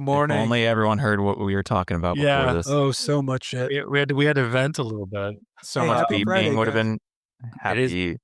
morning. Only everyone heard what we were talking about before Yeah. this. Oh, so much shit. We had to vent a little bit. So Hey, much happy beeping Friday, would have guys. been It is happy.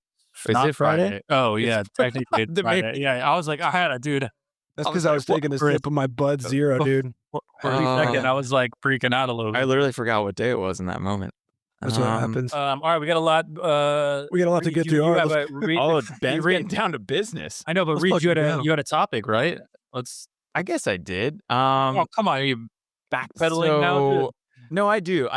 not it Friday? Oh, yeah, technically it's The main- Friday. Yeah, I was like, I had a dude. That's I was because I like, was taking a what- sip of my Bud Zero, dude. For a second, I was like freaking out a little I bit. literally forgot what day it was in that moment. That's what happens. All right, we got a lot. We got a lot to Reed, get you through. All right, have let's- a- Reed- Oh, you Ben's Reed- getting down to business. I know, but let's Reed, you fucking go. had a topic, right? Let's. I guess I did. Oh, come on, are you backpedaling now? No, I do.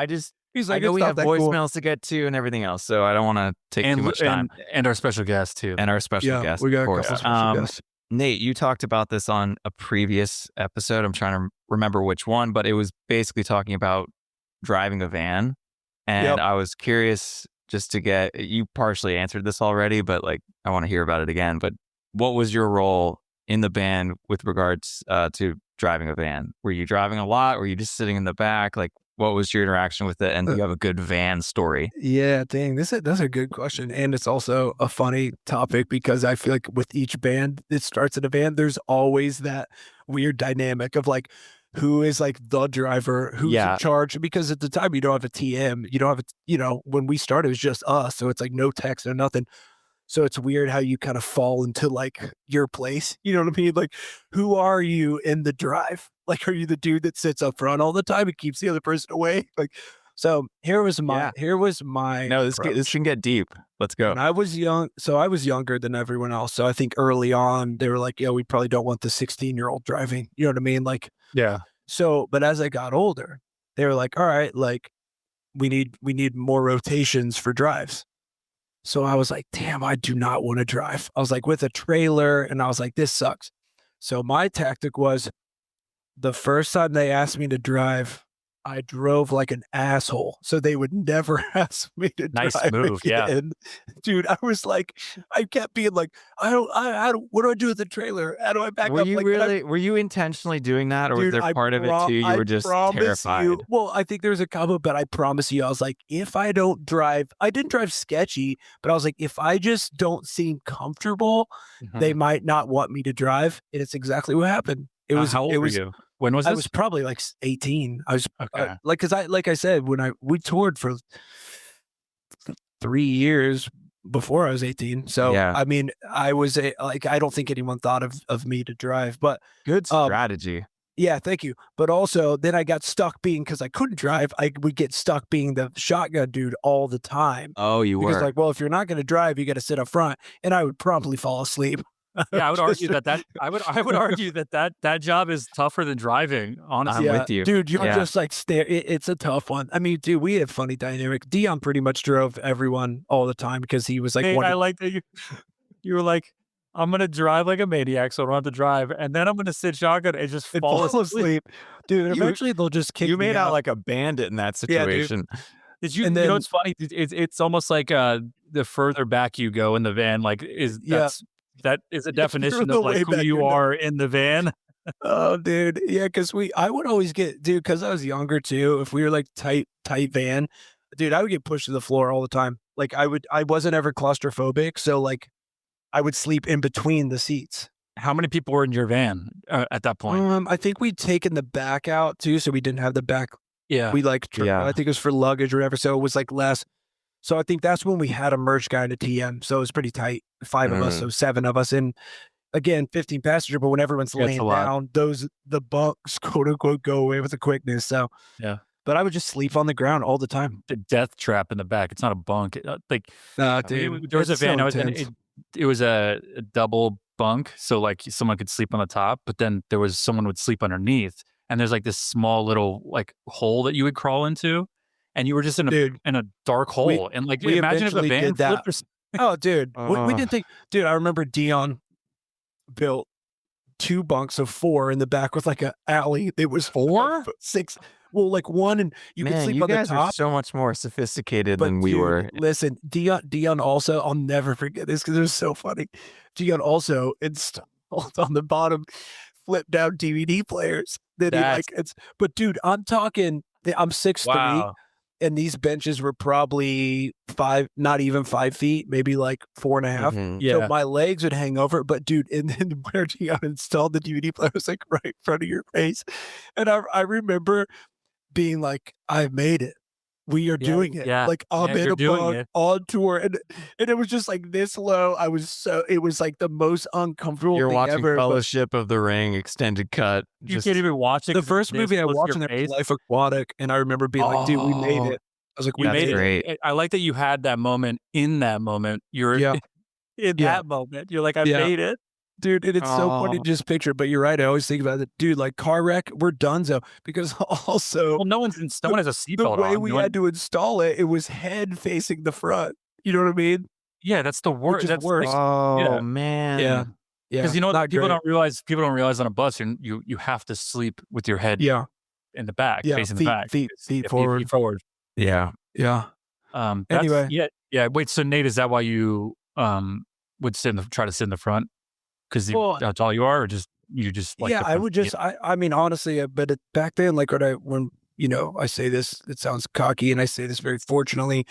He's I like, know it's we not have that cool. voicemails to get to and everything else, so I don't want to take too much time. And our special guest too. And our special Yeah, guest, we got of a course. couple special guests. Nate, you talked about this on a previous episode. I'm trying to remember which one, but it was basically talking about driving a van. And Yep. I was curious just to get, you partially answered this already, but like, I want to hear about it again. But what was your role in the band with regards to driving a van? Were you driving a lot? Were you just sitting in the back? Like, what was your interaction with it? And do you have a good van story? Yeah, dang, that's a good question. And it's also a funny topic because I feel like with each band that starts in a band, there's always that weird dynamic of like, who is like the driver, who's Yeah. in charge? Because at the time you don't have a TM, you don't have when we started, it was just us. So it's like no text or nothing. So it's weird how you kind of fall into like your place. You know what I mean? Like, who are you in the drive? Like, are you the dude that sits up front all the time and keeps the other person away? Like, so here was my No, this approach. can get deep. Let's go. When I was young, so I was younger than everyone else. So I think early on they were like, "Yeah, we probably don't want the 16-year-old driving." You know what I mean? Like, Yeah. so, but as I got older, they were like, "All right, like, we need more rotations for drives." So I was like, "Damn, I do not want to drive." I was like with a trailer, and I was like, "This sucks." So my tactic was, the first time they asked me to drive, I drove like an asshole. So they would never ask me to Nice drive move, yeah. again. Dude, I was like, I kept being like, I don't, what do I do with the trailer? How do I back Were up? you Like, really, were you intentionally doing that, or was dude, there part of it too? You were just terrified. Well, I think there's a couple, but I promise you, I was like, if I don't drive, I didn't drive sketchy, but I was like, if I just don't seem comfortable, they might not want me to drive. And it's exactly what happened. It was, how old it were was, you? When was I this? was probably like 18. I was Okay. like I said, when we toured for 3 years before I was 18. So, Yeah. I mean, I was I don't think anyone thought of me to drive, but Good strategy. yeah, thank you. But also then I got stuck because I couldn't drive. I would get stuck being the shotgun dude all the time. Oh, you Because were. like, well, if you're not going to drive, you got to sit up front. And I would promptly fall asleep. Yeah, I would argue Just- that I would argue that job is tougher than driving. Honestly, I'm with you. Dude, you're Yeah. just like it's a tough one. I mean, dude, we had funny dynamic. Dion pretty much drove everyone all the time because he was like Nate, one. I like that you were like, I'm gonna drive like a maniac, so I don't have to drive, and then I'm gonna sit shotgun and just and fall fall asleep. asleep. Dude, You- eventually they'll just kick You me made out like a bandit in that Yeah, dude. situation. Did you? And You know then- what's funny? It's almost like the further back you go in the van, like Yeah. that is a definition the of like way who back you you're not- are in the van. Oh, dude. Yeah, because I would always get, dude, because I was younger too. If we were like tight van, dude, I would get pushed to the floor all the time. Like I wasn't ever claustrophobic. So like I would sleep in between the seats. How many people were in your van at that point? I think we'd taken the back out too. So we didn't have the back. Yeah, We like, Yeah. I think it was for luggage or whatever. So it was like less. So I think that's when we had a merch guy and a TM. So it was pretty tight. 5 of us, so 7 of us. And again, 15 passenger, but when everyone's Yeah, it's laying a lot. down, the bunks, quote unquote, go away with the quickness. So Yeah. But I would just sleep on the ground all the time. the death trap in the back. It's not a bunk. Like Nah, I mean, there was a van. It was a double bunk, so like someone could sleep on the top, but then there was someone would sleep underneath, and there's like this small little like hole that you would crawl into, and you were just in a dark hole. And like we imagine if the eventually van did that. flipped or something. Oh, dude, we Uh. didn't think. Dude, I remember Dion built 2 bunks of 4 in the back with like a alley. It was 4? 6. Well, like 1, and you could Man, sleep you on the guys are top. so much more sophisticated But than we dude, were. listen, Dion also, I'll never forget this because it was so funny. Dion also installed on the bottom flip down DVD players. That he That's- like, but dude, I'm talking, I'm 6'3", Wow. and these benches were probably not even 5 feet, maybe like 4.5. Yeah. So my legs would hang over. But dude, and then when you installed the DVD player, it was like right in front of your face. And I remember being like, I've made it. We are doing it. Yeah. Like I'm in you're a doing bunk it. on tour. And it was just like this low. It was like the most uncomfortable You're thing watching ever. but Fellowship of the Ring extended cut. You can't even watch it. the 'cause first it's movie I close to watched your in there was face. Life Aquatic. And I remember being like, dude, we made Oh, it. I was like, You we That's made made it. great. I like that you had that moment in that moment. You're Yeah. in Yeah. that moment. You're like, I Yeah. made it. Dude, and it's so funny to Oh. just picture, but you're right. I always think about it. Dude, like car wreck, we're donezo. Because also Well, no one has a the seatbelt way on. we No one- had to install it, it was head facing the front. You know what I mean? yeah, that's the worst. Which is That's worse. like, Oh yeah. man. Yeah. Yeah. because not people great. don't realize on a bus you have to sleep with your head Yeah. in the back, Yeah. facing the back, Feet Yeah, forward. feet forward. Yeah. Yeah. That's, Anyway. yeah. Wait, so Nate, is that why you would try to sit in the front? Because Well, that's all you are, or you just like yeah, the I front would seat? just, I mean, honestly, but back then, like when, I say this, it sounds cocky and I say this very fortunately,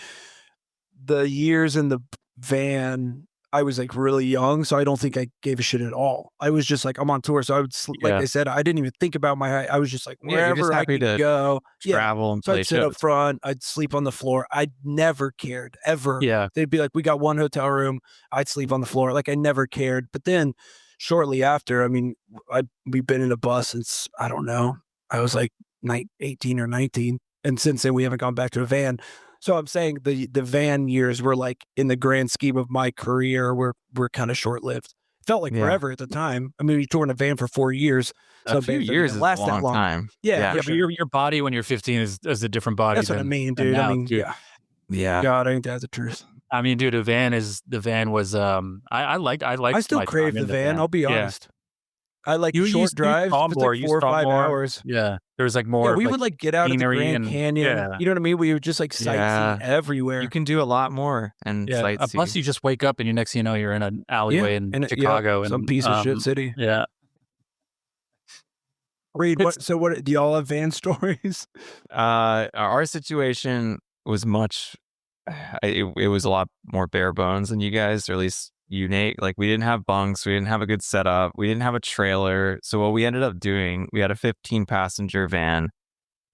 the years in the van, I was like really young. So I don't think I gave a shit at all. I was just like, I'm on tour. So I would, like Yeah. I said, I didn't even think about my height. I was just like, Yeah, you're just wherever I happy could to go. Yeah. Travel and So play I'd sit up shows. front. I'd sleep on the floor. I never cared ever. Yeah, They'd be like, we got one hotel room. I'd sleep on the floor. Like I never cared. But then shortly after, I mean, we've been in a bus since, I don't know, I was like 18 or 19. And since then we haven't gone back to a van. So I'm saying the van years were like in the grand scheme of my career were kind of short lived. Felt like Yeah. forever at the time. I mean, we toured in a van for 4 years. A Some few bands don't years even is last a that long long. time. Yeah, yeah. for But sure. your body when you're 15 is a different body. That's what I than- mean, than dude. I now, mean, dude. yeah. Yeah. God, ain't that the truth? I mean, dude, the van was I liked I still my crave time the in van. I'll be Yeah. honest. I like You short used drives. saw It's more. like You 4 or saw 5 more. hours. Yeah, there was like Yeah, more. we would like get out of the scenery Grand and- Canyon. yeah. You know what I mean? We would just like sightsee Yeah. everywhere. You can do a lot more and Yeah, sightsee. plus you just wake up and next thing you know you're in an alleyway in and Chicago and some piece of shit city. Yeah, Reed, It's- what do y'all have van stories? Our situation was much. It was a lot more bare bones than you guys, or at least you, Nate. Like we didn't have bunks, we didn't have a good setup, we didn't have a trailer. So what we ended up doing, we had a 15-passenger van,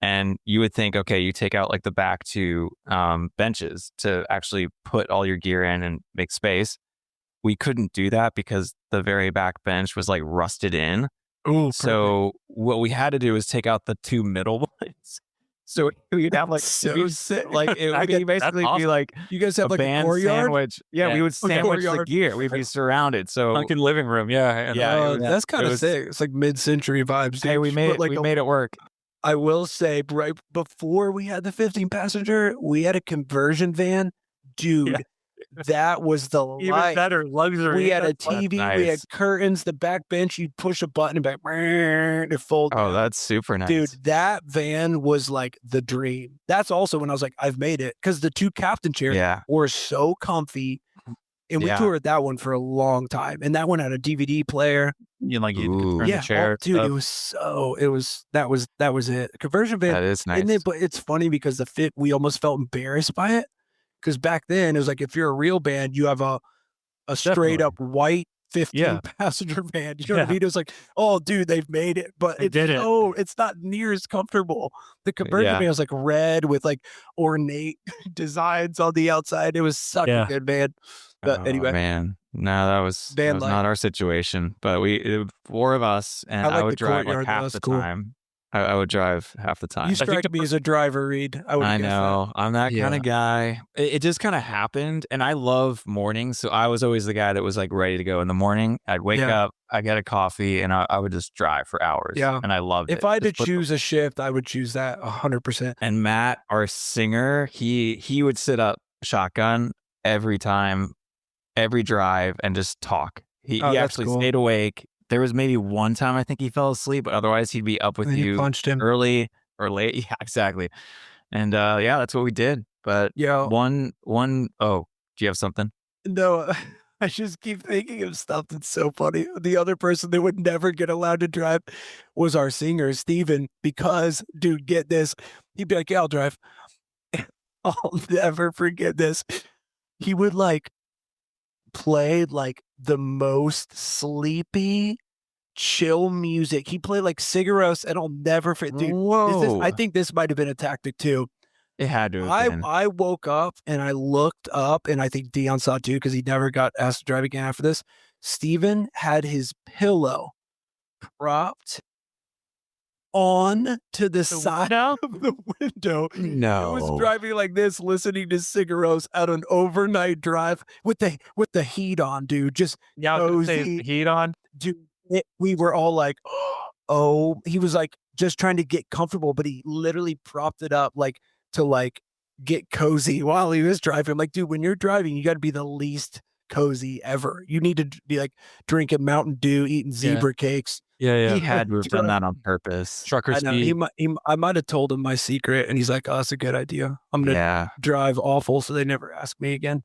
and you would think, okay, you take out like the back two benches to actually put all your gear in and make space. We couldn't do that because the very back bench was like rusted in. Oh, So what we had to do was take out the two middle ones. So we'd have like So sick. like it would That's basically be awesome. like you guys a have like a band courtyard? sandwich. Yeah, Yeah. we would Okay. sandwich the Courtyard. gear. We'd be surrounded. So sunken living room. Yeah, and, Yeah, That's kind it of was- sick. It's like mid-century vibes. hey, dude. we Just made put, it. like We a- made it work. I will say, right before we had the 15-passenger, we had a conversion van. Dude, that was the even life. better luxury. We had a That's what- TV, we had nice. curtains, the back bench, you'd push a button and back, it folds. Oh, that's super nice. Dude, that van was like the dream. That's also when I was like, I've made it. Because the two captain chairs Yeah. were so comfy. And we Yeah. toured that one for a long time. And that one had a DVD player. you like you Ooh. could turn Yeah, the chair. dude, up. it was so that was it. Conversion van. That is nice. And then, but it's funny because the fit, we almost felt embarrassed by it. Because back then it was like, if you're a real band, you have a straight up white 15-passenger van. You know what I Yeah. mean? It was like, oh, dude, they've made it. But They did it. it's not near as comfortable. The conversion Yeah. van was like red with like ornate designs on the outside. It was such Yeah. a good van. But Oh, anyway, man, no, that was Van life. not our situation. But four of us, and I I, like would the drive courtyard, like though. half That's the cool. time. I would drive half the time. you think strike the me as a driver, Reed. I would I know. I'm that kind Yeah. of guy. It just kind of happened. And I love mornings. So I was always the guy that was like ready to go in the morning. I'd wake Yeah. up, I'd get a coffee, and I would just drive for hours. Yeah. And I loved it. If I had to Just put the- choose a shift, I would choose that 100%. And Matt, our singer, he would sit up shotgun every time, every drive, and just talk. He Oh, that's actually cool. stayed awake. There was maybe one time I think he fell asleep, but otherwise he'd be up with And then you you punched him. early or late. Yeah, exactly. And yeah, that's what we did. But Yeah. oh, do you have something? No, I just keep thinking of stuff that's so funny. The other person that would never get allowed to drive was our singer, Steven, because, dude, get this. He'd be like, yeah, I'll drive. I'll never forget this. He would like play like the most sleepy, chill music. He played like Cigaros, and I'll never forget. Dude, I Whoa. think this might have been a tactic too. It had to have been. I woke up and I looked up, and I think Dion saw it too because he never got asked to drive again after this. Steven had his pillow propped on to the side of the window. He was No. driving like this, listening to Cigaros out an overnight drive with the heat on, dude. Just Yeah, I was gonna say, is cozy. the heat on. Dude, we were all like, oh, he was like just trying to get comfortable, but he literally propped it up like to like get cozy while he was driving. I'm like, dude, when you're driving, you got to be the least cozy ever. You need to be like drinking Mountain Dew, eating zebra cakes. Yeah, He had to have done that on purpose. Trucker I know speed. I might have told him my secret, and he's like, "Oh, that's a good idea. I'm gonna Yeah. drive awful, so they never ask me again."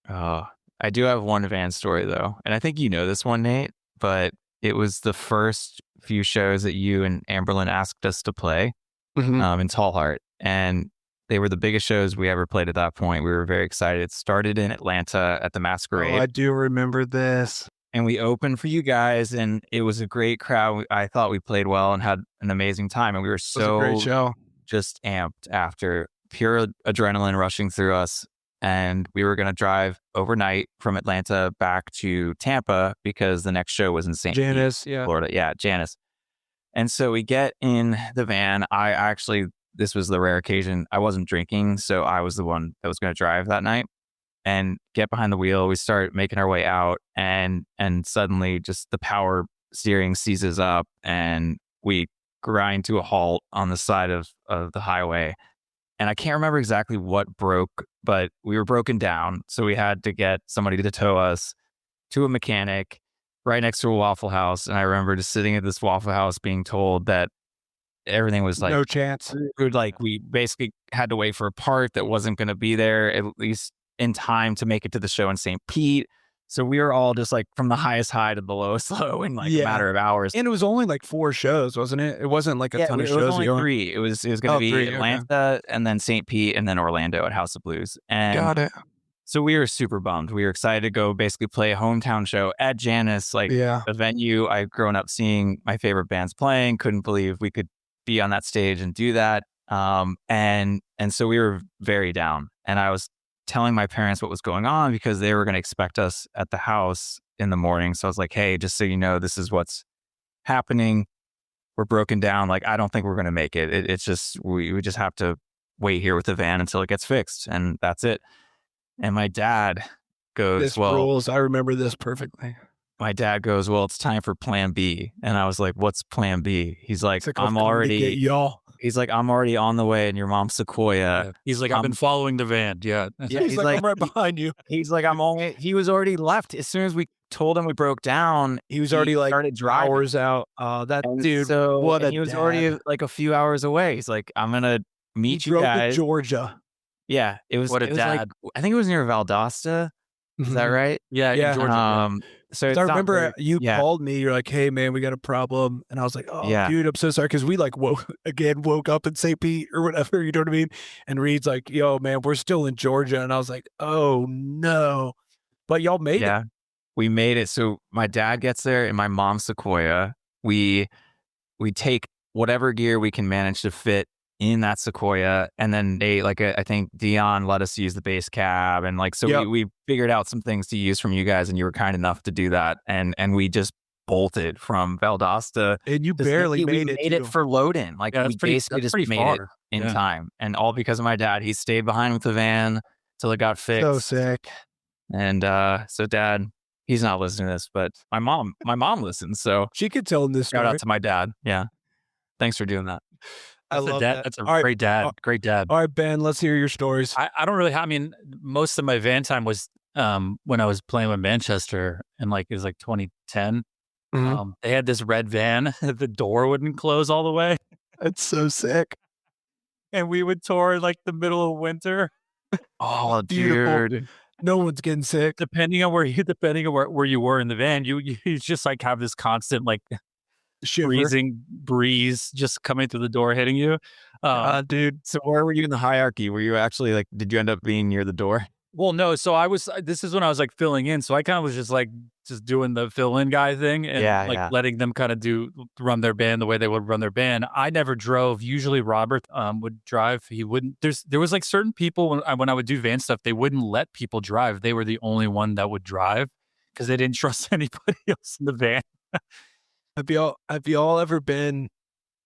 Oh, I do have one van story though, and I think you know this one, Nate. But it was the first few shows that you and Amberlyn asked us to play in Tall Heart, and they were the biggest shows we ever played at that point. We were very excited. It started in Atlanta at the Masquerade. Oh, I do remember this. And we opened for you guys, and it was a great crowd. I thought we played well and had an amazing time, and we were It was a great so show. just amped after, pure adrenaline rushing through us. And we were going to drive overnight from Atlanta back to Tampa because the next show was in St. Pete, Janice, yeah. Florida. Yeah, Janice. And so we get in the van. This was the rare occasion. I wasn't drinking, so I was the one that was going to drive that night. And get behind the wheel. We start making our way out, and suddenly just the power steering seizes up, and we grind to a halt on the side of the highway. And I can't remember exactly what broke, but we were broken down. So we had to get somebody to tow us to a mechanic right next to a Waffle House. And I remember just sitting at this Waffle House being told that everything was like No chance. we basically had to wait for a part that wasn't going to be there, at least in time to make it to the show in St. Pete. So we were all just like from the highest high to the lowest low in like a matter of hours. And it was only like 4 shows, wasn't it? It wasn't like a ton of it was shows. only 3. It was going to be 3, Atlanta and then St. Pete and then Orlando at House of Blues. And Got it. so we were super bummed. We were excited to go basically play a hometown show at Janice, like Yeah. a venue I've grown up seeing my favorite bands playing. Couldn't believe we could be on that stage and do that. And so we were very down. And I was telling my parents what was going on because they were going to expect us at the house in the morning. So I was like, hey, just so you know, this is what's happening. We're broken down. Like, I don't think we're going to make it. It's just, we just have to wait here with the van until it gets fixed. And that's it. And my dad goes, This well, rules. I remember this perfectly. my dad goes, well, it's time for plan B. And I was like, what's plan B? He's like, It's like, I'm coming to already, get y'all. he's like, I'm already on the way in your mom's Sequoia. He's like, I've been following the van. Yeah. Yeah, He's like, I'm right behind you. He's like, he was already left. As soon as we told him we broke down, He was already like started driving. hours out. That And dude, so, what and a he was dad. already like a few hours away. He's like, I'm going to meet he you drove to guys. Georgia. Yeah. It was, What a it was like, dad. I think it was near Valdosta. Is that right? Yeah. Yeah. In Georgia. So I remember you yeah. called me. You're like, "Hey, man, we got a problem," and I was like, "Oh, Yeah. dude, I'm so sorry," because we like woke up in St. Pete or whatever. You know what I mean? And Reed's like, "Yo, man, we're still in Georgia," and I was like, "Oh no," but y'all made it. We made it. So my dad gets there in my mom's Sequoia. We take whatever gear we can manage to fit in that Sequoia, and then I think Dion let us use the base cab, and like so Yep. we figured out some things to use from you guys, and you were kind enough to do that, and we just bolted from Valdosta. And you to barely St. Pete. made We it. made it too. for load-in. Like we basically just made it far. in Yeah. time, and all because of my dad. He stayed behind with the van till it got fixed. So sick. And so Dad, he's not listening to this, but my mom listens. So She could tell him this shout story. out to my dad. Yeah, thanks for doing that. I love that. That's a All right. great dad. Great dad. All right, Ben, let's hear your stories. I don't really have, I mean, most of my van time was when I was playing with Manchester and like it was like 2010. Mhm. They had this red van. The door wouldn't close all the way. That's so sick. And we would tour in like the middle of winter. Oh, Beautiful. dude. No one's getting sick. Depending on where you were in the van, you just like have this constant like Shiver. freezing breeze just coming through the door, hitting you. Dude. So where were you in the hierarchy? Were you actually like, did you end up being near the door? Well, no. So this is when I was like filling in. So I kind of was just doing the fill in guy thing and letting them kind of run their band the way they would run their band. I never drove. Usually Robert would drive. He wouldn't. There was like certain people when I would do van stuff, they wouldn't let people drive. They were the only one that would drive because they didn't trust anybody else in the van. Have y'all ever been,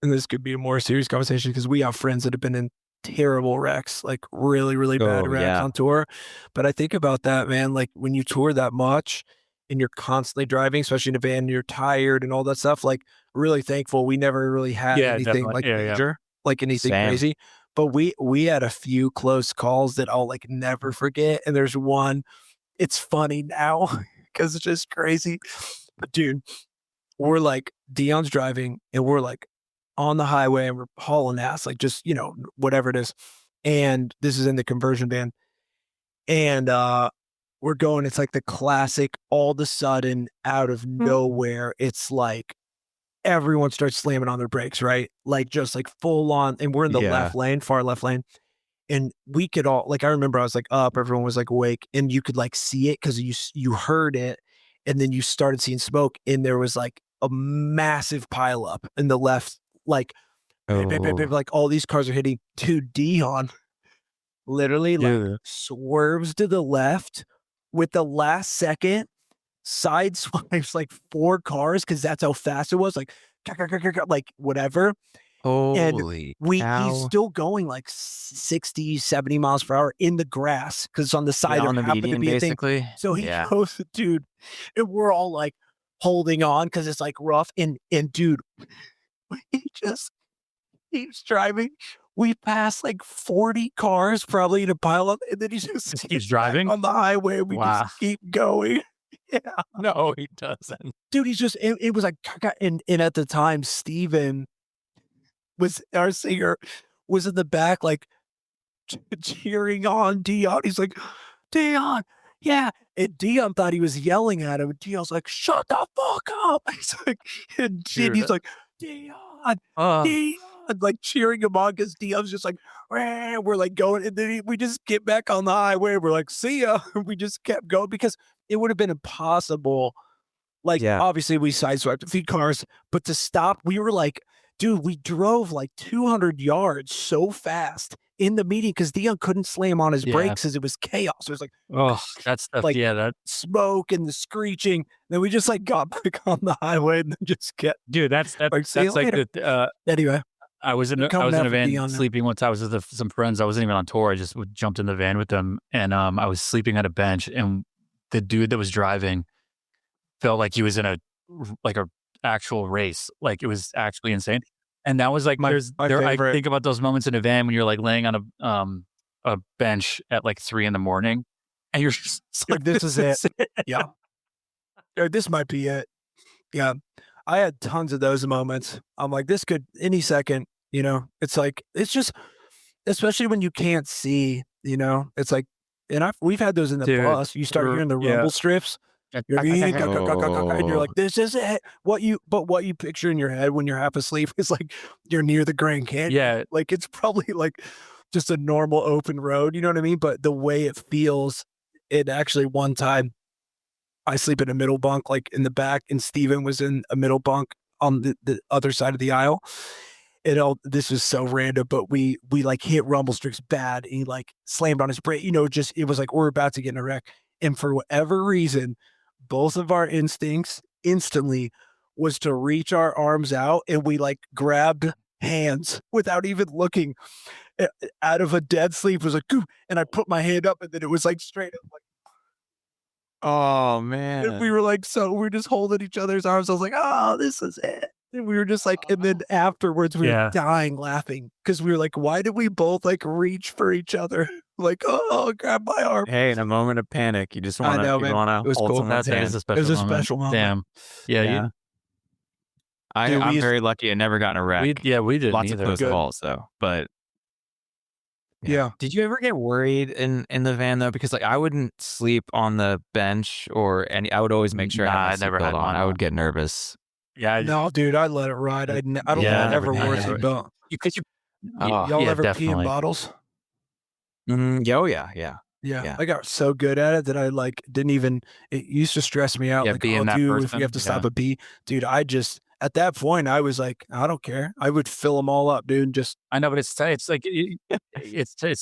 and this could be a more serious conversation because we have friends that have been in terrible wrecks, like really, really bad wrecks on tour. But I think about that, man, like when you tour that much and you're constantly driving, especially in a van, you're tired and all that stuff, like really thankful we never really had anything like major, like anything crazy. But we had a few close calls that I'll like never forget. And there's one, it's funny now because it's just crazy. But dude, we're like, Dion's driving and we're like on the highway and we're hauling ass, like just, whatever it is. And this is in the conversion van. And we're going, it's like the classic, all of a sudden out of nowhere, it's like everyone starts slamming on their brakes, right? Like just like full on. And we're in the left lane, far left lane. And we could all, like, I remember I was like up, everyone was like awake and you could like see it because you heard it. And then you started seeing smoke and there was like a massive pileup in the left, like, like all these cars are hitting. Dude, Dion literally like swerves to the left with the last second, side swipes like 4 cars because that's how fast it was, like whatever. Holy cow. He's still going like 60, 70 miles per hour in the grass because it's on the side on the median, basically. So he goes, dude, and we're all like holding on because it's like rough. And dude, he just keeps driving. We passed like 40 cars probably in a pileup, and then he just keeps driving on the highway. We just keep going. Yeah. No, he doesn't. Dude, he's just, it was like, and at the time, Steven was, our singer, was in the back, like cheering on Dion. He's like, Dion, yeah. And Dion thought he was yelling at him. And Dion's like, shut the fuck up. He's like, and he's like, Dion, like cheering him on because Dion's just like, we're like going. And then we just get back on the highway. We're like, see ya. We just kept going because it would have been impossible. Like, obviously we sideswiped a few cars, but to stop, we were like, dude, we drove like 200 yards so fast in the meeting because Dion couldn't slam on his brakes because it was chaos. It was like, that's stuff, like that smoke and the screeching. Then we just like got back on the highway and then just kept. Dude, that's like the anyway. I was in a van sleeping once. I was with some friends. I wasn't even on tour. I just jumped in the van with them, and I was sleeping at a bench. And the dude that was driving felt like he was in a actual race. Like it was actually insane. And that was like my I think about those moments in a van when you're like laying on a bench at like 3 a.m. and you're just like, this is it. Yeah, this might be it. Yeah, I had tons of those moments. I'm like, this could any second. It's like, it's just, especially when you can't see. It's like, and we've had those in the bus. You start hearing the rumble strips. And you're like, this is it. What you picture in your head when you're half asleep is like you're near the Grand Canyon. Yeah. Like it's probably like just a normal open road, you know what I mean? But the way it feels, it actually one time I sleep in a middle bunk, like in the back, and Steven was in a middle bunk on the other side of the aisle. This was so random, but we like hit rumble strips bad. And he like slammed on his brake, it was like, we're about to get in a wreck. And for whatever reason, both of our instincts instantly was to reach our arms out, and we like grabbed hands without even looking. Out of a dead sleep, it was like, Goo! And I put my hand up, and then it was like straight up, like, oh man. And we were like, so we're just holding each other's arms. I was like, oh, this is it. And we were just like, and then afterwards we were dying laughing because we were like, why did we both like reach for each other? Like, oh, grab my arm. Hey, in a moment of panic, you just want to hold someone's hand. It was a special moment. Damn. Yeah. I'm very lucky. I never got in a wreck. We didn't Lots either. of close calls though, but yeah. Did you ever get worried in the van though? Because like I wouldn't sleep on the bench or I would always make sure I had my seatbelt on. I would get nervous. Yeah. No, dude, I let it ride. I don't think Yeah, I'd ever never wore a did. seatbelt. Because you, Oh, Y'all yeah, ever pee in definitely. bottles? yeah, oh yeah. Yeah, I got so good at it that I like didn't even. It used to stress me out. Yeah, Like, being oh, that dude, if we person, have to stop yeah. a pee, dude, I just at that point I was like, I don't care. I would fill them all up, dude. Just I know, but it's like it's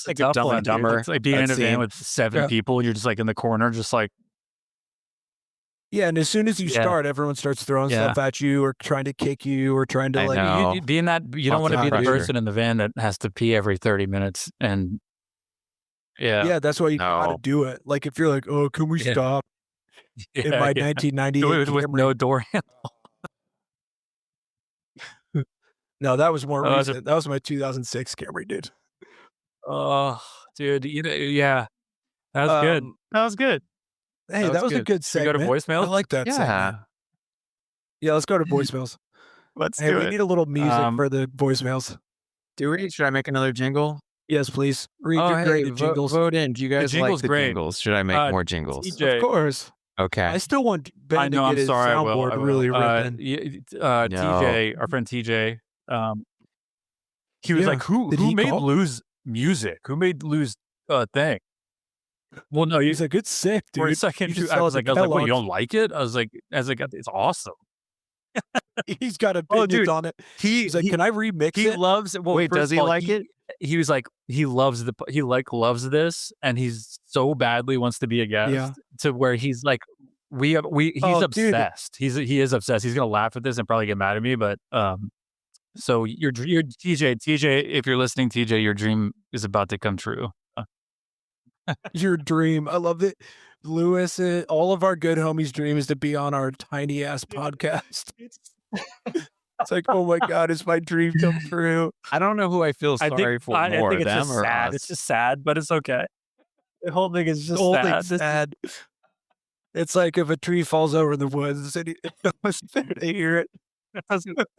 Like a a tough Dumb one, and dude. Dumber, It's like being that in a van scene. with 7 Yeah. people. You're just like in the corner, just like yeah. And as soon as you Yeah. start, everyone starts throwing Yeah. stuff at you or trying to kick you or trying to I like. know. being that you don't Lots want to of be the pressure. person in the van that has to pee every 30 minutes. And Yeah, that's why you gotta No. do it. Like if you're like, oh, can we Yeah. stop in yeah, my yeah. 1998 with Camry? no door handle. No, that was more Oh, that's a- recent. That was my 2006 Camry, dude. Oh, dude, yeah, that was good. That was good. Hey, that was a good. good Should we go to segment. voicemails? I like that Yeah. segment. Yeah, let's go to voicemails. Let's Hey, do we it. need a little music Um, for the voicemails. Do we? Should I make another jingle? Yes, please. Read Oh, your hey, great jingles. vote in. Do you guys like jingle's the great. jingles? Should I make more jingles? TJ, Of course. Okay. I still want Ben I know. to I'm get his sorry. I will. soundboard I will. really ripping. TJ, our friend TJ, he was Yeah. like, "Who Did he made call? Lose music? Who made Lose thing?" Well, no, He's like, it's sick, dude. for a second, You should I sell was it like, to "What? You Kellogg's." don't like it?" I was like, "It's awesome." He's got Oh, opinions dude, on it. He's like, can I remix He it? loves. Well, Wait, first does of he all, like it? He was like, he loves this, and he's so badly wants to be a guest Yeah. to where he's like, he's Oh, dude. obsessed. He is obsessed. He's gonna laugh at this and probably get mad at me, but so your TJ, if you're listening, TJ, your dream is about to come true. Your dream. I love it. Lewis, all of our good homies' dream is to be on our tiny ass podcast. It's like, oh my God, is my dream come true? I don't know who I feel sorry for I more, think it's them just or sad. us. It's just sad, but it's okay. The whole thing is just The whole sad. thing's sad. It's like if a tree falls over in the woods and no one's there to hear it.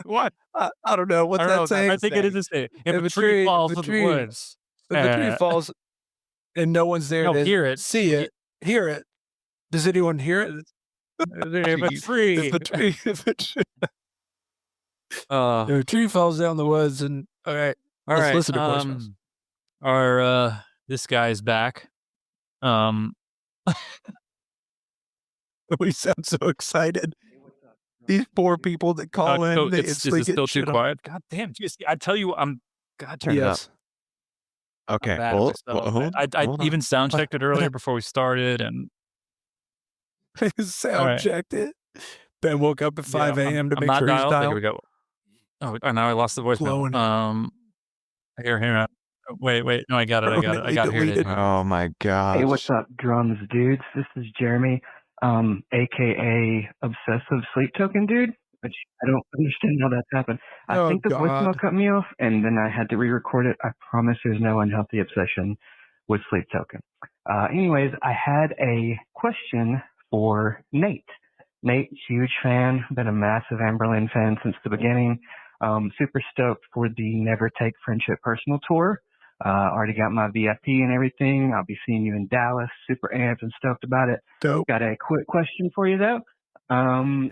What? I don't know. What's I don't that know. saying? I think it is the same. If If a a tree tree- falls if a in tree- the woods, If the tree falls and no one's there no, to hear it. see it, hear it. Does anyone hear it? If a tree, If a tree, if a tree falls down the woods and all right. all Let's right. listen to voicemails. Our this guy's back. We sound so excited. These poor people that call in, so they is instantly it get still too shit on. quiet? God damn! I tell you, God. Turn it up. Yes. Okay. bad at Well, myself. hold- I hold on. even sound checked it earlier before we started, and Sound right. checked it. Ben woke up at 5 a.m. to I'm make not sure he's dialed. Here we dialed. go. Oh, and now I lost the voicemail. Blowing Here. Wait. No, I got it. I got it. Here it is. Deleted. Oh my God. Hey, what's up, drums dudes? This is Jeremy, aka Obsessive Sleep Token Dude, which I don't understand how that's happened. I Oh, think the voicemail God. cut me off, and then I had to re-record it. I promise there's no unhealthy obsession with Sleep Token. Anyways, I had a question for Nate. Nate, huge fan, been a massive Amberlin fan since the beginning. Super stoked for the Never Take Friendship Personal Tour. Already got my VIP and everything. I'll be seeing you in Dallas. Super amped and stoked about it. Dope. Got a quick question for you though.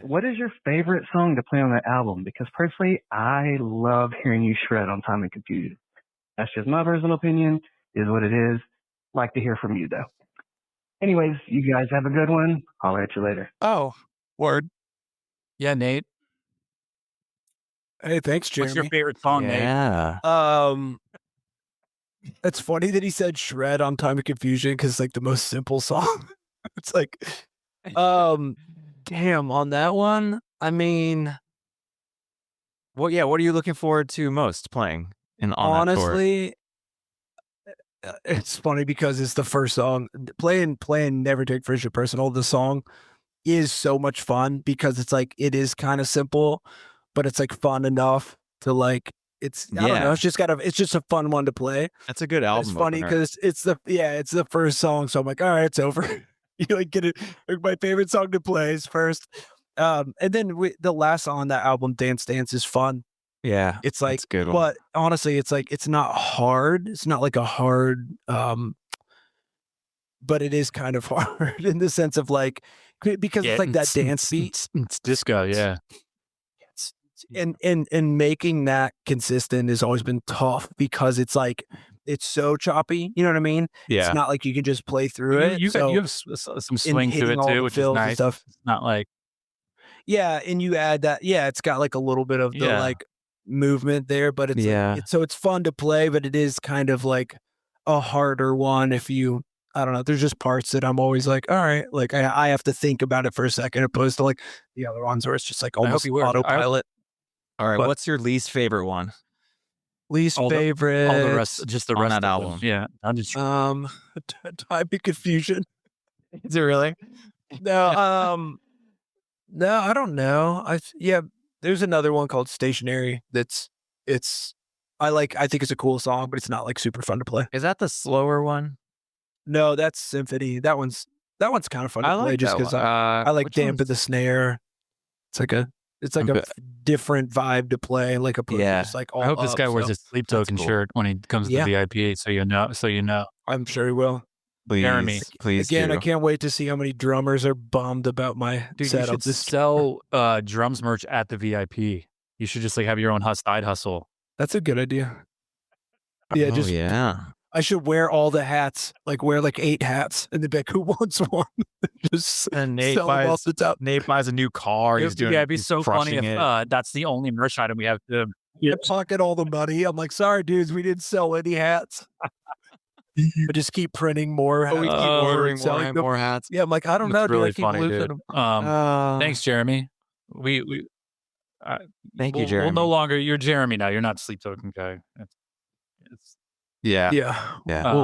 What is your favorite song to play on that album? Because personally, I love hearing you shred on Time and Confusion. That's just my personal opinion. Is what it is. Like to hear from you though. Anyways, you guys have a good one. I'll at you later. Oh, word. Yeah, Nate. Hey, thanks, What's your Jeremy. favorite song, Nate? Yeah. It's funny that he said shred on Time of Confusion because it's like the most simple song. It's like, Damn. On that one, I mean, what are you looking forward to most playing on that tour? honestly, it's funny because it's the first song. Playing Never Take Friendship Personal, the song is so much fun because it's like, it is kind of simple, but it's like fun enough to like, I don't Yeah. know. It's just a fun one to play. That's a good album. It's funny opener. because it's the first song. So I'm like, all right, it's over. You like get it. Like, my favorite song to play is first. And then the last song on that album, Dance Dance, is fun. Yeah. It's like, that's a good one. but honestly, it's like, it's not hard. It's not like a hard, but it is kind of hard in the sense of like, because it's like that dance beat. It's disco, yeah. and making that consistent has always been tough because it's like it's so choppy. You know what I mean? Yeah. It's not like you can just play through it. You so have some swing to hitting it all too, the which is fills and nice. stuff. It's not like Yeah, and you add that. Yeah, it's got like a little bit of the Yeah. like movement there, but it's Yeah. like, so it's fun to play, but it is kind of like a harder one if you. I don't know. There's just parts that I'm always like, all right, like I have to think about it for a second, opposed to like the other ones where it's just like I hope almost you work. autopilot. All right. But- What's your least favorite one? Least all the favorite, rest, just the on rest that of album. them. Yeah, I'm just Typing confusion. Is it really? No, no, I don't know. Yeah, there's another one called Stationary. I think it's a cool song, but it's not like super fun to play. Is that the slower one? No, that's Symphony. That one's kind of fun to I play like just that because one. I like which dampen one's- the snare. It's like a Okay. different vibe to play, like opposed to Yeah. just like all I hope this up, guy wears so his sleep that's token cool. shirt when he comes to Yeah. the VIP, so you know. I'm sure he will. Please, Jeremy. please Again, do. I can't wait to see how many drummers are bummed about my Dude, you setup. should sell drums merch at the VIP. You should just like have your own side hustle. That's a good idea. Yeah, Oh, yeah. I should wear all the hats, like wear like 8 hats, and then be like, who wants one? Just And Nate sell them off the top. Nate buys a new car. He's doing. it'd be he's so funny crushing if it. that's the only merch item we have to. I pocket all the money. I'm like, sorry, dudes, we didn't sell any hats. But just keep printing more hats. Oh, we keep Oh, ordering selling more, them. more hats. Yeah, I'm like, I don't know, It's dude. really I keep funny, losing dude. them. Thanks, Jeremy. We Thank you, we'll Jeremy. no longer. You're Jeremy now. You're not sleep token guy. It's Yeah. Yeah. Yeah. that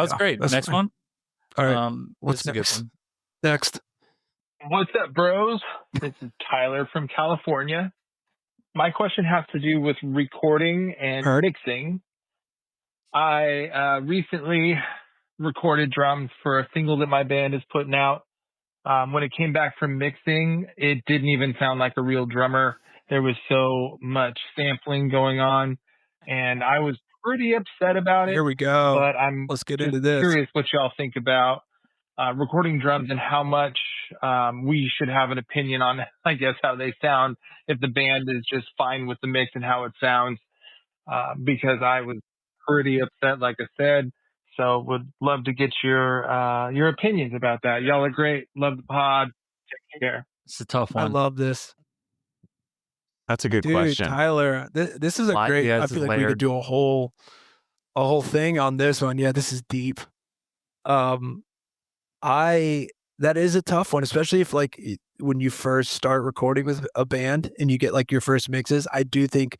was yeah, great. that's Next fine. one. All right. this What's is a good next? one. Next. What's up, bros? This is Tyler from California. My question has to do with recording and Heard. mixing. I recently recorded drums for a single that my band is putting out. When it came back from mixing, it didn't even sound like a real drummer. There was so much sampling going on, and I was pretty upset about it. Here we go. But I'm Let's get just into this. curious what y'all think about recording drums and how much we should have an opinion on, I guess, how they sound if the band is just fine with the mix and how it sounds. Because I was pretty upset, like I said. So would love to get your opinions about that. Y'all are great. Love the pod. Take care. It's a tough I one. love this. That's a good Dude, question. Tyler, this is a Lot- great. yeah, I this is feel like we layered. could do a whole thing on this one. Yeah, this is deep. That is a tough one, especially if like when you first start recording with a band and you get like your first mixes. I do think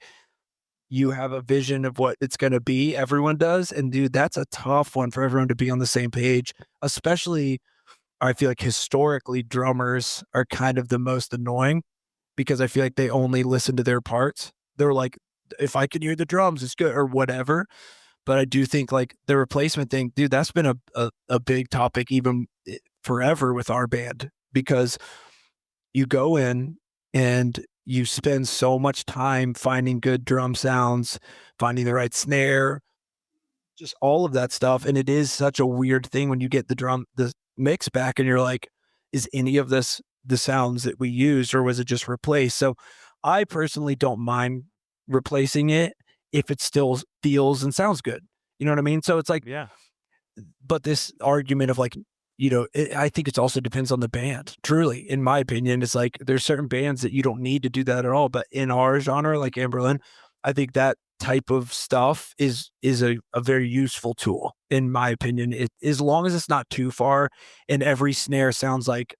you have a vision of what it's going to be. Everyone does, and dude, that's a tough one for everyone to be on the same page. Especially, I feel like historically drummers are kind of the most annoying because I feel like they only listen to their parts. They're like, if I can hear the drums, it's good or whatever. But I do think like the replacement thing, dude, that's been a big topic even forever with our band because you go in and you spend so much time finding good drum sounds, finding the right snare, just all of that stuff. And it is such a weird thing when you get the mix back and you're like, is any of this the sounds that we used or was it just replaced? So I personally don't mind replacing it if it still feels and sounds good. You know what I mean? So it's like, Yeah. but this argument of like, I think it also depends on the band. Truly, in my opinion, it's like there's certain bands that you don't need to do that at all. But in our genre, like Amberlin, I think that type of stuff is a very useful tool, in my opinion. As long as it's not too far and every snare sounds like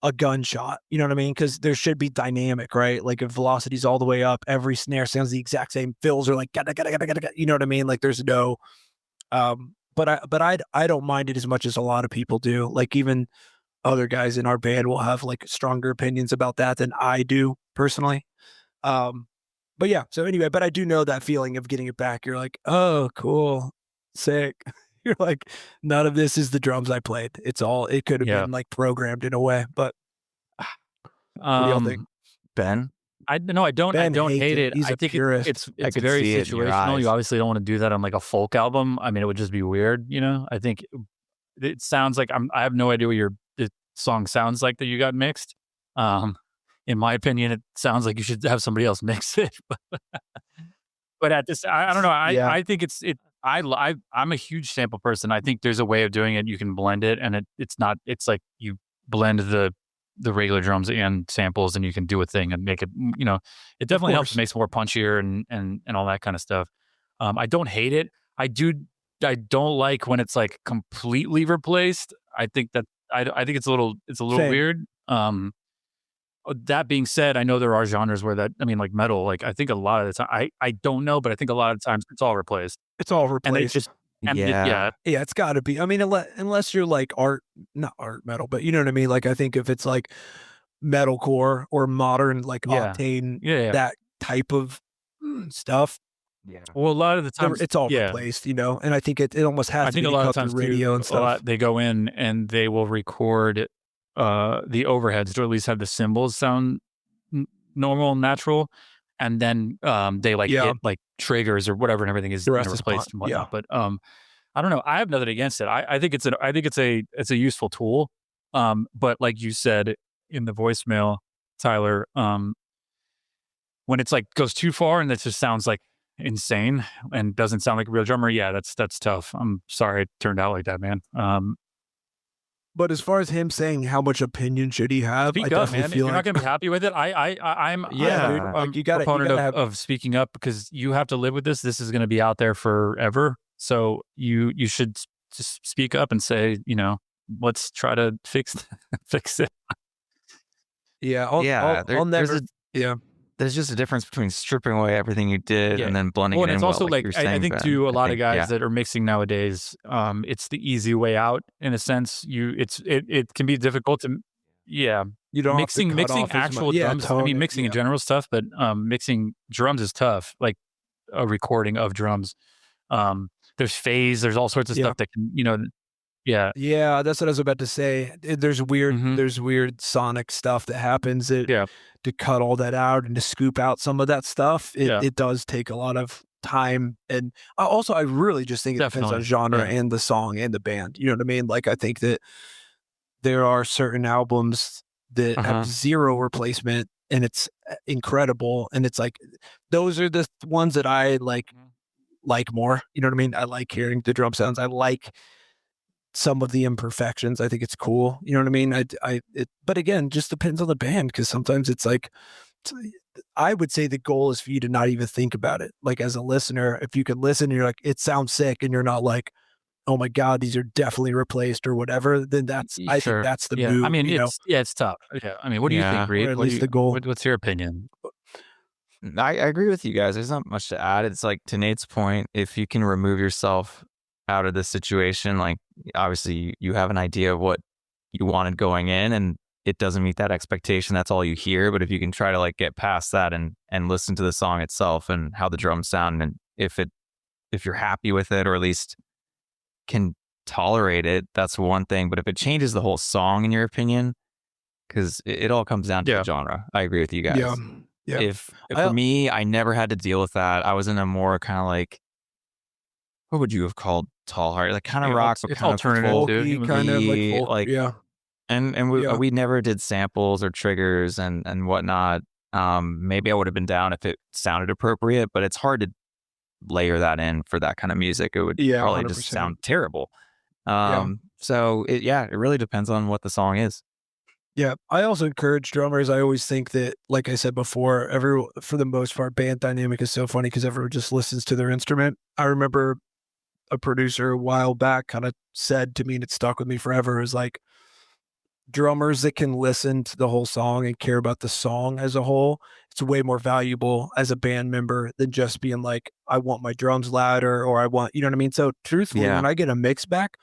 a gunshot, you know what I mean? Because there should be dynamic, right? Like if velocity's all the way up, every snare sounds the exact same. Fills are like, you know what I mean? Like there's no, but I don't mind it as much as a lot of people do. Like even other guys in our band will have like stronger opinions about that than I do personally. But yeah, so anyway, but I do know that feeling of getting it back. You're like, oh, cool, sick. You're like, none of this is the drums I played. It could have been like programmed in a way, but what do y'all think? Ben? I don't Ben hate hates it. it. He's I a think purist. it's I could very see it in your situational. eyes. You obviously don't want to do that on like a folk album. I mean, it would just be weird, you know? I think it sounds like I have no idea what the song sounds like that you got mixed. in my opinion, it sounds like you should have somebody else mix it. But at this, I don't know. Yeah. I think I'm a huge sample person. I think there's a way of doing it. You can blend it, and it's like you blend the regular drums and samples, and you can do a thing and make it. It definitely helps. course. It makes it more punchier and all that kind of stuff. I don't hate it. I don't like when it's like completely replaced. I think it's a little Same. weird. That being said, I know there are genres where like metal, like I think a lot of the time, I don't know, but I think a lot of times it's all replaced. It's all And they replaced. just, Yeah. Yeah, it's got to be. I mean, unless you're like not art metal, but you know what I mean? Like, I think if it's like metalcore or modern, like Yeah. Octane, Yeah. that type of stuff, Yeah. Well, a lot of the times, it's all replaced, and I think it almost has I to think be a lot of cut times through radio and stuff. they go in and they will record the overheads to at least have the cymbals sound normal and natural. And then they hit like triggers or whatever, and everything is The rest is replaced and whatnot. yeah. But I don't know. I have nothing against it. I think it's a useful tool. But like you said in the voicemail, Tyler, when it's like goes too far and it just sounds like insane and doesn't sound like a real drummer, yeah, that's tough. I'm sorry it turned out like that, man. But as far as him saying how much opinion should he have, I Speak up, definitely man. If feel you're not gonna be happy with it, I'm dude, a like, you gotta proponent have. of speaking up, because you have to live with this. This is going to be out there forever. So you should just speak up and say, let's try to fix it. Yeah, I'll never. There's just a difference between stripping away everything you did and then blending Well, it and in. it's also like like you're saying, I think Ben. to a lot of guys yeah. that are mixing nowadays, it's the easy way out in a sense. It can be difficult to, You don't mixing have to cut off as actual much. Yeah, drums. I tone mean, it, mixing in yeah. general stuff, but mixing drums is tough. Like a recording of drums. There's phase. There's all sorts of stuff that can, yeah. Yeah, that's what I was about to say. There's weird sonic stuff that happens to cut all that out and to scoop out some of that stuff. It does take a lot of time. And also, I really just think it depends on genre and the song and the band. You know what I mean? Like, I think that there are certain albums that have zero replacement and it's incredible. And it's like, those are the ones that I like more. You know what I mean? I like hearing the drum sounds. I like some of the imperfections. I think it's cool. You know what I mean? But again, just depends on the band, because sometimes it's like, I would say the goal is for you to not even think about it. Like, as a listener, if you could listen, you're like, it sounds sick, and you're not like, oh my God, these are definitely replaced or whatever, then I think that's the move. I mean, it's tough. Yeah. I mean, what do you think, Reed? Or at least the goal. What's your opinion? I agree with you guys. There's not much to add. It's like, to Nate's point, if you can remove yourself out of this situation, like, obviously you have an idea of what you wanted going in, and it doesn't meet that expectation. That's all you hear. But if you can try to like get past that and listen to the song itself and how the drums sound, and if you're happy with it, or at least can tolerate it, that's one thing. But if it changes the whole song, in your opinion, because it all comes down to the genre. I agree with you guys. Yeah. If for me, I never had to deal with that. I was in a more kind of like, what would you have called tall heart? Like kind of rock, but it's kind alternative, of dude. Kind of like folk, like yeah. And we never did samples or triggers and whatnot. Maybe I would have been down if it sounded appropriate, but it's hard to layer that in for that kind of music. It would probably 100%. just sound terrible. So it really depends on what the song is. Yeah, I also encourage drummers. I always think that, like I said before, for the most part, band dynamic is so funny because everyone just listens to their instrument. I remember a producer a while back kind of said to me, and it stuck with me forever, is like, drummers that can listen to the whole song and care about the song as a whole, it's way more valuable as a band member than just being like, I want my drums louder, or I want, you know what I mean? So truthfully, when I get a mix back,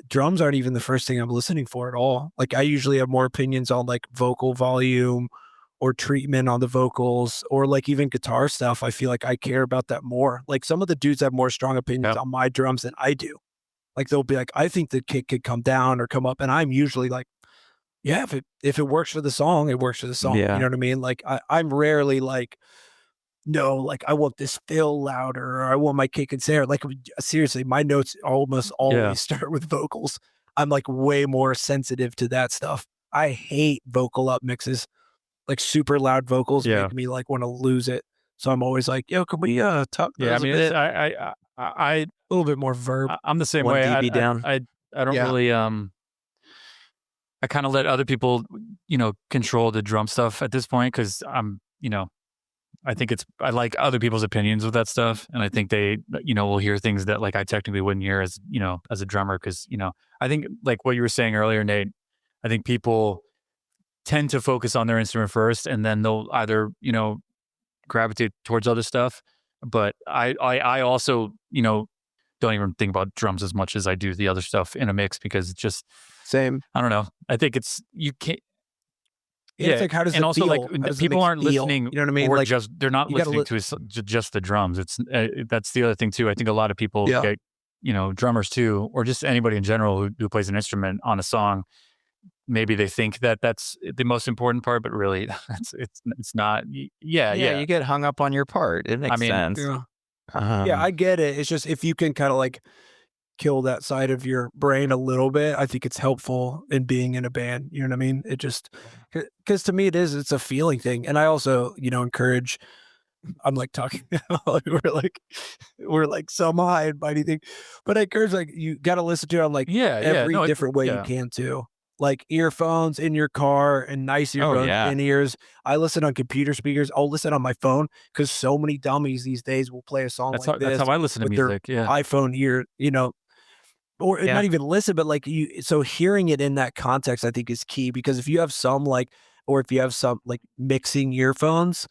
drums aren't even the first thing I'm listening for at all. Like, I usually have more opinions on like vocal volume or treatment on the vocals, or like even guitar stuff. I feel like I care about that more. Like, some of the dudes have more strong opinions on my drums than I do. Like, they'll be like, I think the kick could come down or come up. And I'm usually like, yeah, if it works for the song, it works for the song. Yeah. You know what I mean? Like, I'm rarely like, no, like, I want this fill louder, or I want my kick and snare. Like, seriously, my notes almost always start with vocals. I'm like way more sensitive to that stuff. I hate vocal up mixes. like super loud vocals Yeah. make me like want to lose it. So I'm always like, yo, can we talk? Yeah, I mean, a little bit more verb. I'm the same One way. dB down. I don't Yeah. really I kind of let other people, control the drum stuff at this point because I think I like other people's opinions with that stuff, and I think they will hear things that like I technically wouldn't hear as as a drummer because I think like what you were saying earlier, Nate. I think people tend to focus on their instrument first, and then they'll either gravitate towards other stuff. But I also don't even think about drums as much as I do the other stuff in a mix because it's just Same. I don't know. I think you can't. It's like, how does and it also feel? like How does the people mix aren't feel? listening. You know what I mean? Or Like, they're not you gotta listening to just the drums. It's that's the other thing too. I think a lot of people get drummers too, or just anybody in general who plays an instrument on a song. Maybe they think that that's the most important part, but really, it's not. Yeah. You get hung up on your part. It makes sense. Yeah. I get it. It's just if you can kind of like kill that side of your brain a little bit, I think it's helpful in being in a band. You know what I mean? It just because to me it's a feeling thing, and I also encourage. I'm like talking we're like some high and mighty thing, but I encourage like you got to listen to it on like every different way you can too. Like earphones in your car and nice earphones in ears. I listen on computer speakers. I'll listen on my phone because so many dummies these days will play a song that's like this. That's how I listen to with their music. Yeah, iPhone ear, or not even listen, but like so hearing it in that context, I think is key because if you have some mixing earphones,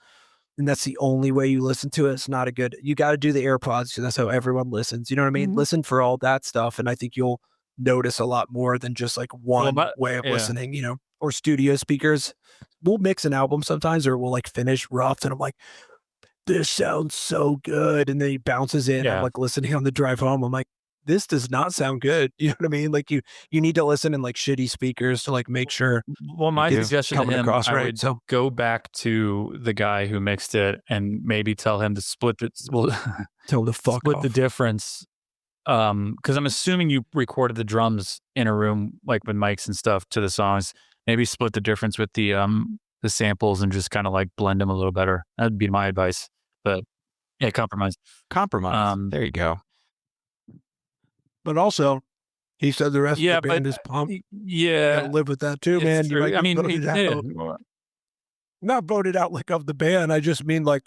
and that's the only way you listen to it, it's not a good. You got to do the AirPods because that's how everyone listens. You know what I mean? Mhm. Listen for all that stuff, and I think you'll notice a lot more than just like one way of listening, or studio speakers. We'll mix an album sometimes or we'll like finish rough and I'm like, this sounds so good. And then he bounces in. I'm like listening on the drive home. I'm like, this does not sound good. You know what I mean? Like you need to listen in like shitty speakers to like make sure. Well, my suggestion to him, I would so go back to the guy who mixed it and maybe tell him to split it. Well, tell him to fuck split off. the difference. Because I'm assuming you recorded the drums in a room like with mics and stuff to the songs. Maybe split the difference with the samples and just kind of like blend them a little better. That'd be my advice. But yeah, compromise. There you go. But also, he said the rest of the band is pumped. Yeah, you gotta live with that too, man. True. You might voted out. Not voted out like of the band. I just mean like.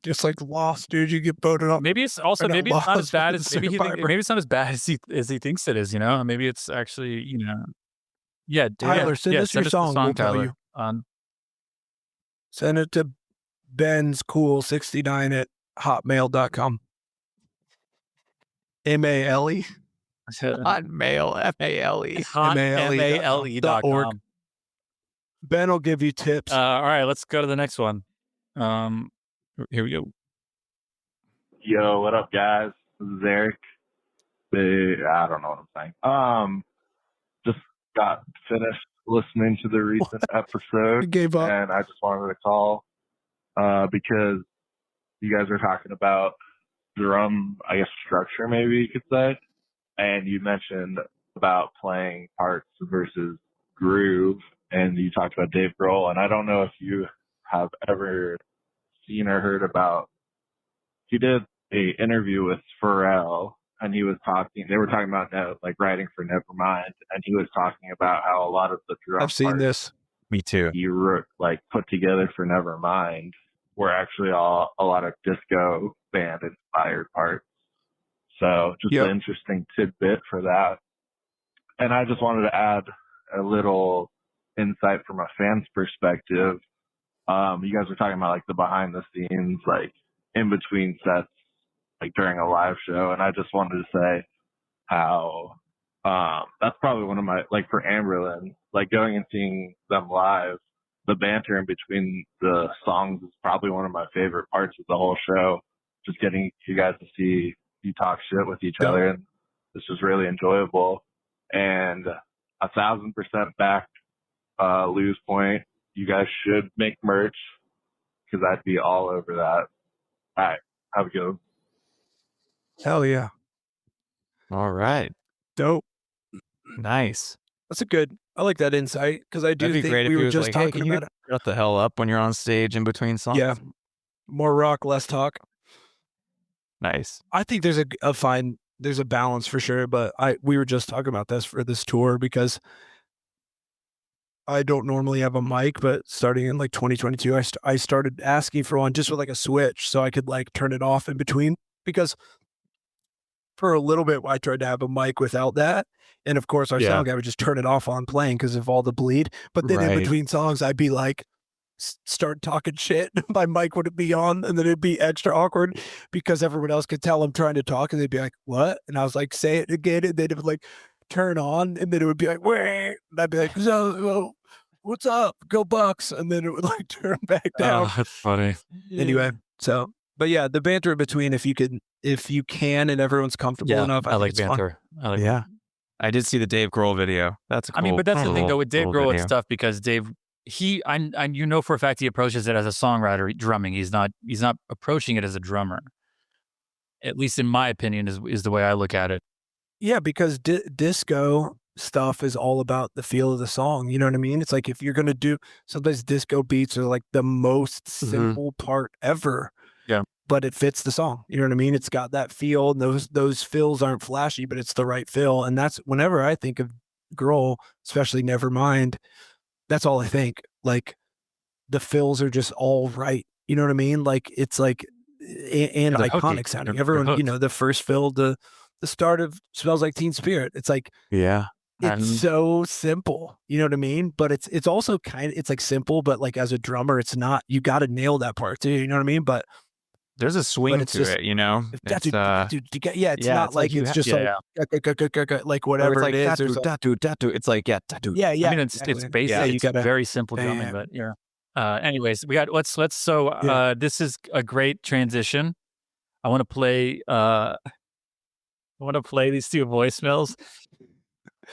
Just like lost, dude. You get voted out. Maybe it's also maybe it's not as bad as maybe it's not as bad as he thinks it is. Maybe it's actually Yeah, Tyler, send us your song. We'll tell you. Send it to benscool69@hotmail.com. MALE. Hotmail, MALE. Hotmail.com. Ben will give you tips. All right, let's go to the next one. Here we go. Yo, what up, guys? This is Eric. I don't know what I'm saying. Just got finished listening to the recent episode, gave up. and I just wanted to call because you guys are talking about drum, I guess, structure, maybe you could say, and you mentioned about playing parts versus groove, and you talked about Dave Grohl, and I don't know if you have ever seen or heard about. He did a interview with Pharrell, and they were talking about like writing for Nevermind, and he was talking about how a lot of the drum I've seen this. Me too. He like put together for Nevermind were actually a lot of disco band inspired parts. So just an interesting tidbit for that. And I just wanted to add a little insight from a fan's perspective. You guys were talking about like the behind the scenes, like in between sets, like during a live show. And I just wanted to say how, that's probably one of my, like for Anberlin, like going and seeing them live, the banter in between the songs is probably one of my favorite parts of the whole show. Just getting you guys to see you talk shit with each other. And this was really enjoyable. And 1,000% back, Lou's point. You guys should make merch because I'd be all over that. All right. Have a good one. Hell yeah. All right. Dope. Nice. That's a good, I like that insight because I do That'd be think great if we he were was just like, "Hey, talking can you about it. shut the hell up when you're on stage in between songs?" Yeah. More rock, less talk. Nice. I think there's there's a balance for sure, but we were just talking about this for this tour because I don't normally have a mic, but starting in like 2022, I started asking for one just with like a switch so I could like turn it off in between because for a little bit I tried to have a mic without that. And of course our Yeah. sound guy would just turn it off on playing because of all the bleed. But then in Right. between songs, I'd be like, start talking shit. My mic wouldn't be on, and then it'd be extra awkward because everyone else could tell I'm trying to talk, and they'd be like, "What?" And I was like, "Say it again," and then it would like turn on, and then it would be like, "Wait," and I'd be like, "So, what's up? Go Bucks," and then it would like turn back down. Oh, that's funny. Anyway, so but yeah, the banter in between, if you can, and everyone's comfortable Yeah, enough, I think like it's fun. banter. I like. Yeah. I did see the Dave Grohl video. That's a cool. I mean, but that's the thing little- though with Dave little Grohl, video. it's tough because Dave, I you know for a fact he approaches it as a songwriter drumming. He's not approaching it as a drummer. At least in my opinion, is the way I look at it. Yeah, because disco stuff is all about the feel of the song. You know what I mean? It's like if you're gonna do sometimes disco beats are like the most simple part ever. Yeah. But it fits the song. You know what I mean? It's got that feel. And those fills aren't flashy, but it's the right fill. And that's whenever I think of Grohl, especially Nevermind, that's all I think. Like the fills are just all right. You know what I mean? Like it's like and They're hooky. iconic sounding. They're Everyone, hooked. you know, the first fill, the start of Smells Like Teen Spirit. It's like Yeah. it's And- so simple. You know what I mean? But it's also it's like simple, but like as a drummer, it's not. You got to nail that part too. You know what I mean? But There's a swing it's to just- it, you know. it's It's, not like you it's ha- just yeah, like or whatever it's like it is. datu, There's a- datu, datu. It's like datu. yeah, yeah. I mean, it's exactly. basic. Yeah, you it's gotta. very simple drumming, Bam. but yeah. Anyways, we got let's so Yeah. this is a great transition. I want to play these two voicemails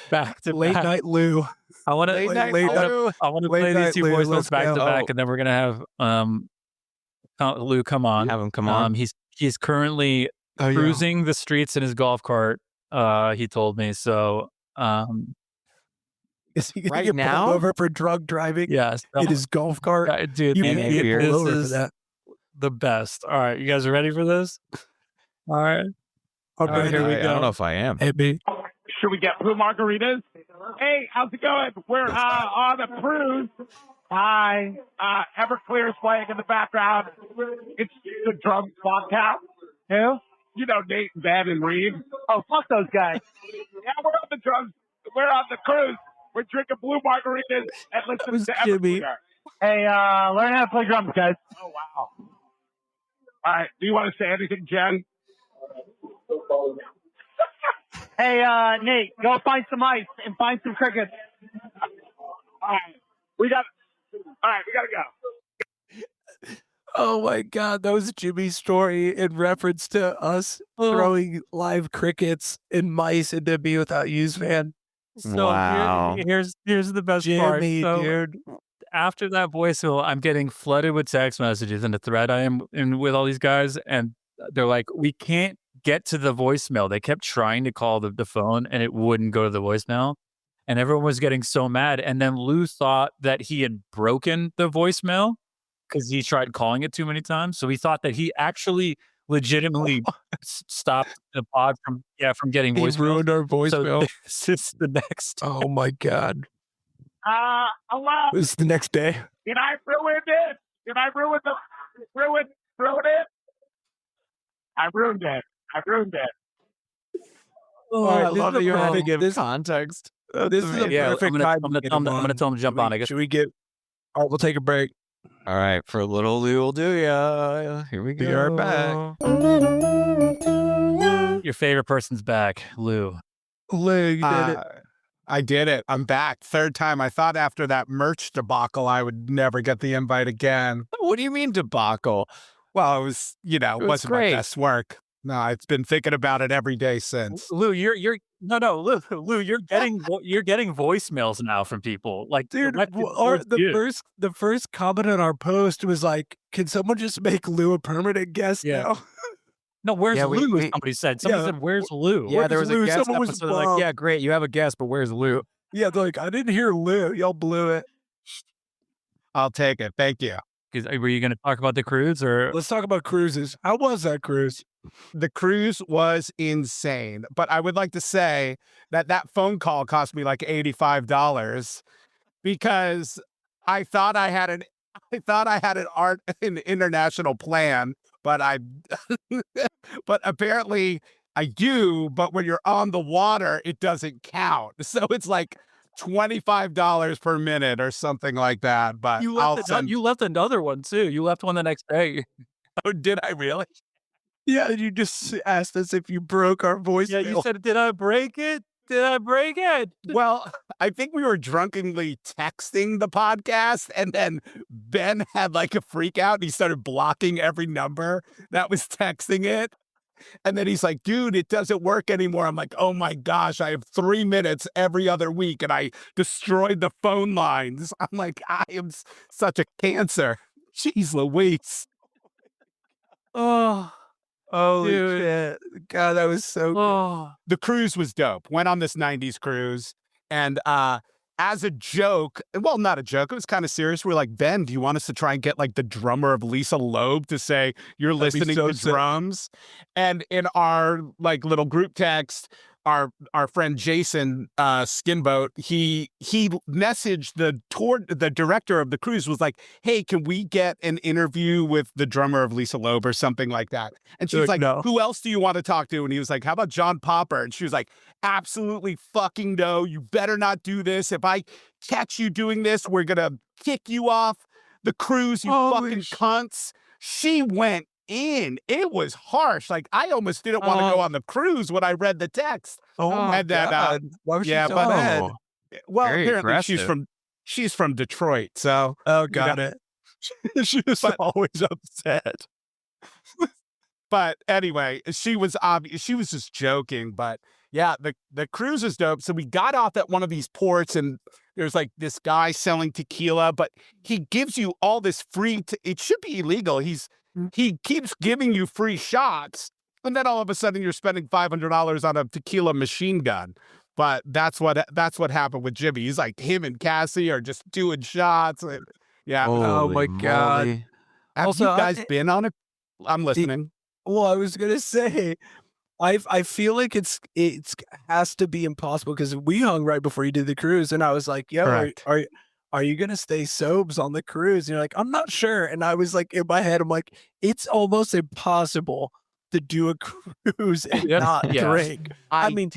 back to Late back. night Lou. I want to late night I want to Late play night these two Lou, voicemails let's back to go. back, and then we're gonna have Lou come on. Have him come on. He's currently Oh, yeah. cruising the streets in his golf cart. He told me so. Is he gonna Right get pulled now? over for drug driving Yeah, so- in his golf cart? dude, You and can't a get beer. pulled this over for is that. the best. All right, you guys are ready for this? All right. I'm All right, ready. here we I go. don't know if I am. Hey, B. Should we get blue margaritas? Hey, how's it going? We're on a cruise. Hi. Everclear's playing in the background. It's the Drums Podcast. Who? You know, Nate, Ben, and Reed. Oh, fuck those guys. Yeah, we're on the drums. We're on the cruise. We're drinking blue margaritas and listening was to Jimmy. Everclear. Hey, learn how to play drums, guys. Oh, wow. All right. Do you want to say anything, Jen? Hey, Nate, go find some ice and find some crickets. All right. We gotta go. Oh my God, that was Jimmy's story in reference to us throwing live crickets and mice into Me Without You's van. So Wow. here's the best part. Jimmy, So dude. after that voicemail, I'm getting flooded with text messages in the thread I am in with all these guys, and they're like, "We can't get to the voicemail." They kept trying to call the phone, and it wouldn't go to the voicemail, and everyone was getting so mad. And then Lou thought that he had broken the voicemail because he tried calling it too many times. So he thought that he actually legitimately stopped the pod from getting He voicemails. ruined our So voicemail. this is the next. Oh my God. Hello? This is the next day. Did I ruin it? Did I ruin it? I ruined it. Oh, I this is love the that you have to perfect- give this- context. This is the Yeah, perfect I'm time. gonna get tell him. him I'm gonna on. tell him to jump on. I guess. Should we get? All right, we'll take a break. All right, for a little Lou will do ya. Here we go. Be right back. Your favorite person's back, Lou. Lou, you did it. I did it. I'm back. Third time. I thought after that merch debacle, I would never get the invite again. What do you mean debacle? Well, it was, It was wasn't great. my best work. No, I've been thinking about it every day since. Lou, Lou, you're getting voicemails now from people. Like, Dude, directed our, towards you. the first comment on our post was like, "Can someone just make Lou a permanent guest Yeah. now?" No, where's Yeah, Lou? Somebody said. Somebody Yeah. said, "Where's Lou?" Yeah, there was Lou? a guest Someone was episode. Like, bummed. yeah, great. You have a guest, but where's Lou? Yeah, they're like, I didn't hear Lou. Y'all blew it. I'll take it. Thank you. Were you going to talk about the cruise or? Let's talk about cruises. How was that cruise? The cruise was insane, but I would like to say that that phone call cost me like $85 because I thought I had an international plan, but but apparently I do, but when you're on the water, it doesn't count. So it's like $25 per minute or something like that. But you left another one too. You left one the next day. Oh, did I really? Yeah, you just asked us if you broke our voice. Yeah, you said, did I break it? Did I break it? Well, I think we were drunkenly texting the podcast, and then Ben had like a freak out and he started blocking every number that was texting it. And then he's like, dude, it doesn't work anymore. I'm like, oh my gosh, I have 3 minutes every other week and I destroyed the phone lines. I'm like, I am such a cancer. Jeez Louise. Oh, Holy dude. shit. God, that was so good. Oh, The cruise was dope. Went on this 90s cruise. And as a joke, well, not a joke, it was kind of serious. We're like, Ben, do you want us to try and get like the drummer of Lisa Loeb to say you're That'd be listening so to sick. drums? And in our like little group text, our friend Jason Skinboat, he messaged the director of the cruise, was like, hey, can we get an interview with the drummer of Lisa Loeb or something like that? And she's like, no. who else do you want to talk to? And he was like, how about John Popper? And she was like, absolutely fucking no. You better not do this. If I catch you doing this, we're gonna kick you off the cruise, you fucking cunts. She went in. It was harsh. Like, I almost didn't want to go on the cruise when I read the text. Oh my And then, God. Why was yeah, she so but- mad? Well, Very apparently aggressive. she's from Detroit, so Oh, got it. She was But- always upset. but anyway, she was just joking, but yeah, the cruise is dope. So we got off at one of these ports and there's like this guy selling tequila, but he gives you all this free it should be illegal. He keeps giving you free shots, and then all of a sudden you're spending $500 on a tequila machine gun. But that's what happened with Jimmy. He's like, him and Cassie are just doing shots. And, yeah. Oh my God. moly. Have also, you guys been on it? I'm listening. Well, I was gonna say, I feel like it's has to be impossible because we hung right before you did the cruise, and I was like, "Yo, Correct. are you gonna stay sobes on the cruise?" And you're like, "I'm not sure," and I was like, in my head, I'm like, "It's almost impossible to do a cruise and Yes. not Yes. drink." I mean,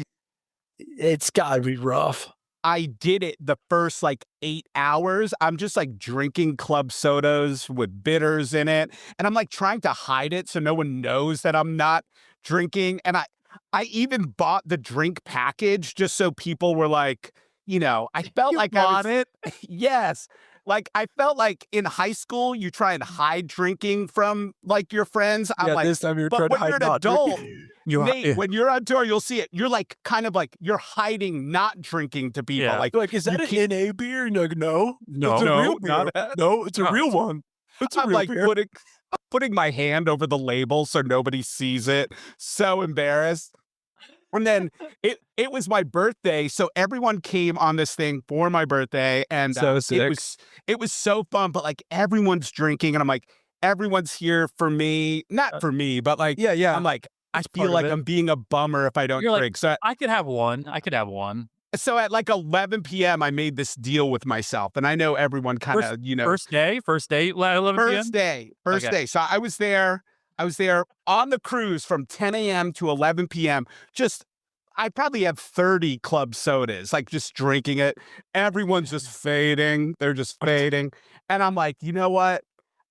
it's gotta be rough. I did it the first like 8 hours. I'm just like drinking club sodas with bitters in it. And I'm like trying to hide it so no one knows that I'm not drinking. And I even bought the drink package just so people were like, you know, I felt You like bought it. Yes. Like I felt like in high school, you try and hide drinking from like your friends. I'm Yeah, like, this time you're but trying to when you're hide an not adult, drinking. Nate, when you're on tour, you'll see it. You're like kind of like you're hiding not drinking to people. Yeah. Like, Like, is that you an NA beer? And you're like, no, No. it's a No, real not beer. No, it's a No, real one. It's a I'm real like beer. putting my hand over the label so nobody sees it. So embarrassed. And then it was my birthday, so everyone came on this thing for my birthday, and So sick. it was so fun. But like everyone's drinking, and I'm like, everyone's here for me, not for me, but like Yeah, yeah. I'm like, I It's feel part of like it. I'm being a bummer if I don't You're like, drink. So I could have one. so at like 11 p.m. I made this deal with myself, and I know everyone kind of First day, 11 p.m. First Okay. day. So I was there on the cruise from 10 a.m. to 11 p.m. I probably have 30 club sodas, like just drinking it. Everyone's just fading. They're just fading. And I'm like, you know what?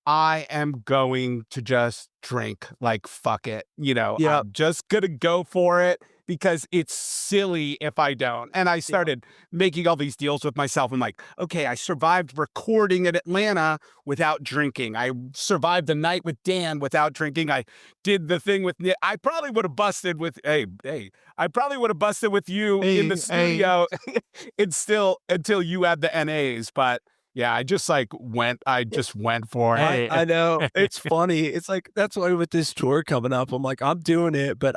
I am going to just drink. Like, fuck it. You know, Yeah. I'm just going to go for it because it's silly if I don't. And I started making all these deals with myself. I'm like, okay, I survived recording at Atlanta without drinking. I survived the night with Dan without drinking. I did the thing with Nick. I probably would have busted with, I probably would have busted with you in the studio until you had the NAs. But yeah, I just went for it. Hey. I know. It's funny. It's like, that's why with this tour coming up, I'm like, I'm doing it, but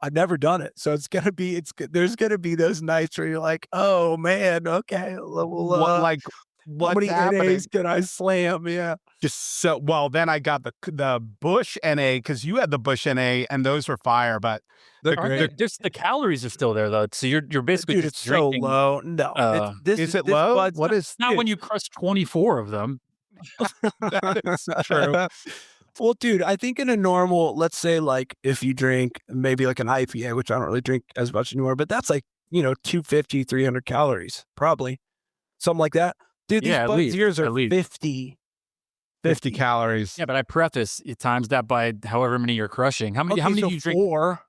I've never done it, so it's gonna be there's gonna be those nights where you're like, oh man, okay, well, What how what's many happening? NAs can I slam? Yeah, Just so well, then I got the Bush NA because you had the Bush NA and those were fire, but they're Aren't great. just the calories are still there though. So you're basically Dude, just it's so drinking. low. No, is it this low? Bud's What is Not when you crush 24 of them. that is true. Well, dude, I think in a normal, let's say like if you drink maybe like an IPA, which I don't really drink as much anymore, but that's like, 250, 300 calories, probably. Something like that. Dude, these Yeah, at Bud least, Zeros at are least. 50 calories. Yeah, but I preface you times that by however many you're crushing. How many Okay, do so you drink? 4.